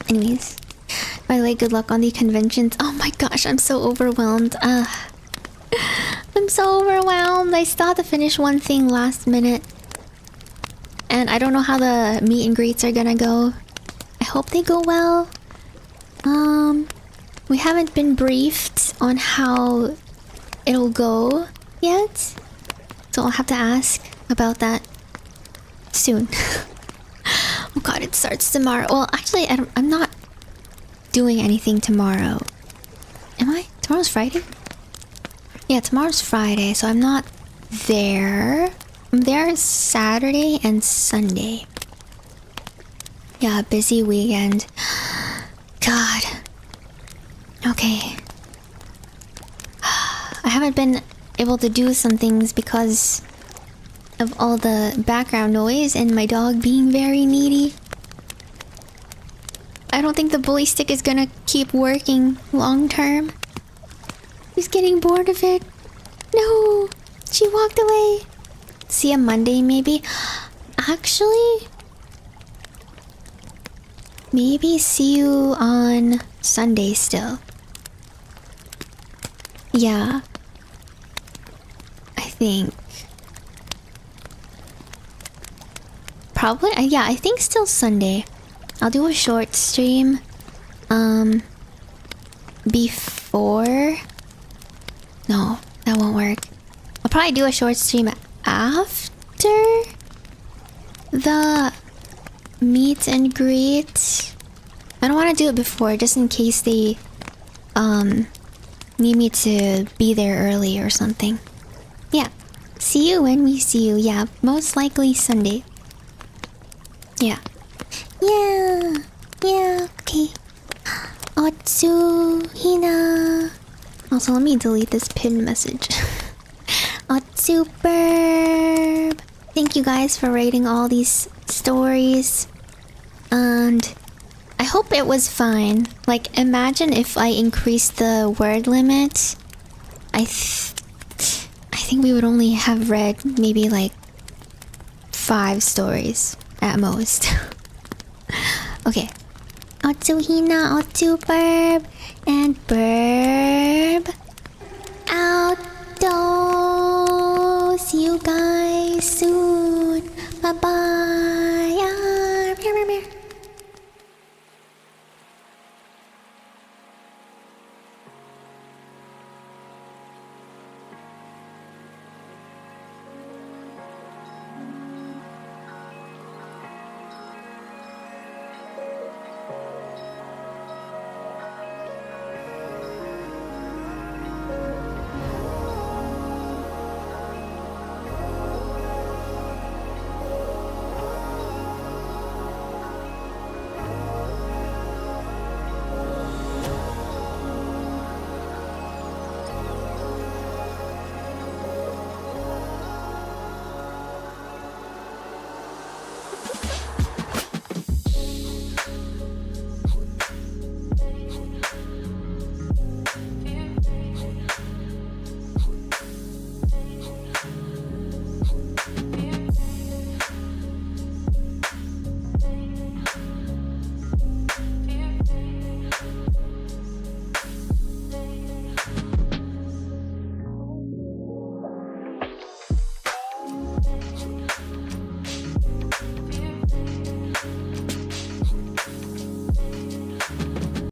Anyways. By the way, good luck on the conventions. Oh my gosh, I'm so overwhelmed. I'm so overwhelmed. I still have to finish one thing last minute. And I don't know how the meet and greets are gonna go. I hope they go well. We haven't been briefed on how it'll go yet. So I'll have to ask about that soon. Oh god, it starts tomorrow. Well, actually, I'm not doing anything tomorrow. Am I? Tomorrow's Friday? Yeah, tomorrow's Friday, so I'm not there. I'm there Saturday and Sunday. Yeah, busy weekend. God. Okay. I haven't been able to do some things because of all the background noise and my dog being very needy. I don't think the bully stick is gonna keep working long term. He's getting bored of it. No! She walked away. See you Monday, maybe? Actually... maybe see you on Sunday still. Yeah. I think. Probably, yeah, I think still Sunday. I'll do a short stream. Before... No, that won't work. I'll probably do a short stream after the meet and greet. I don't want to do it before, just in case they need me to be there early or something. Yeah. See you when we see you. Yeah, most likely Sunday. Yeah. Yeah. Yeah, okay. Otsu, Hina. Also, let me delete this pinned message. Otsuperb. Thank you guys for rating all these stories. And I hope it was fine. Like, imagine if I increased the word limit. I think we would only have read maybe like 5 stories at most. Okay. Otsu Hina, Otsu Burb, and Burb out. See you guys soon. Bye bye.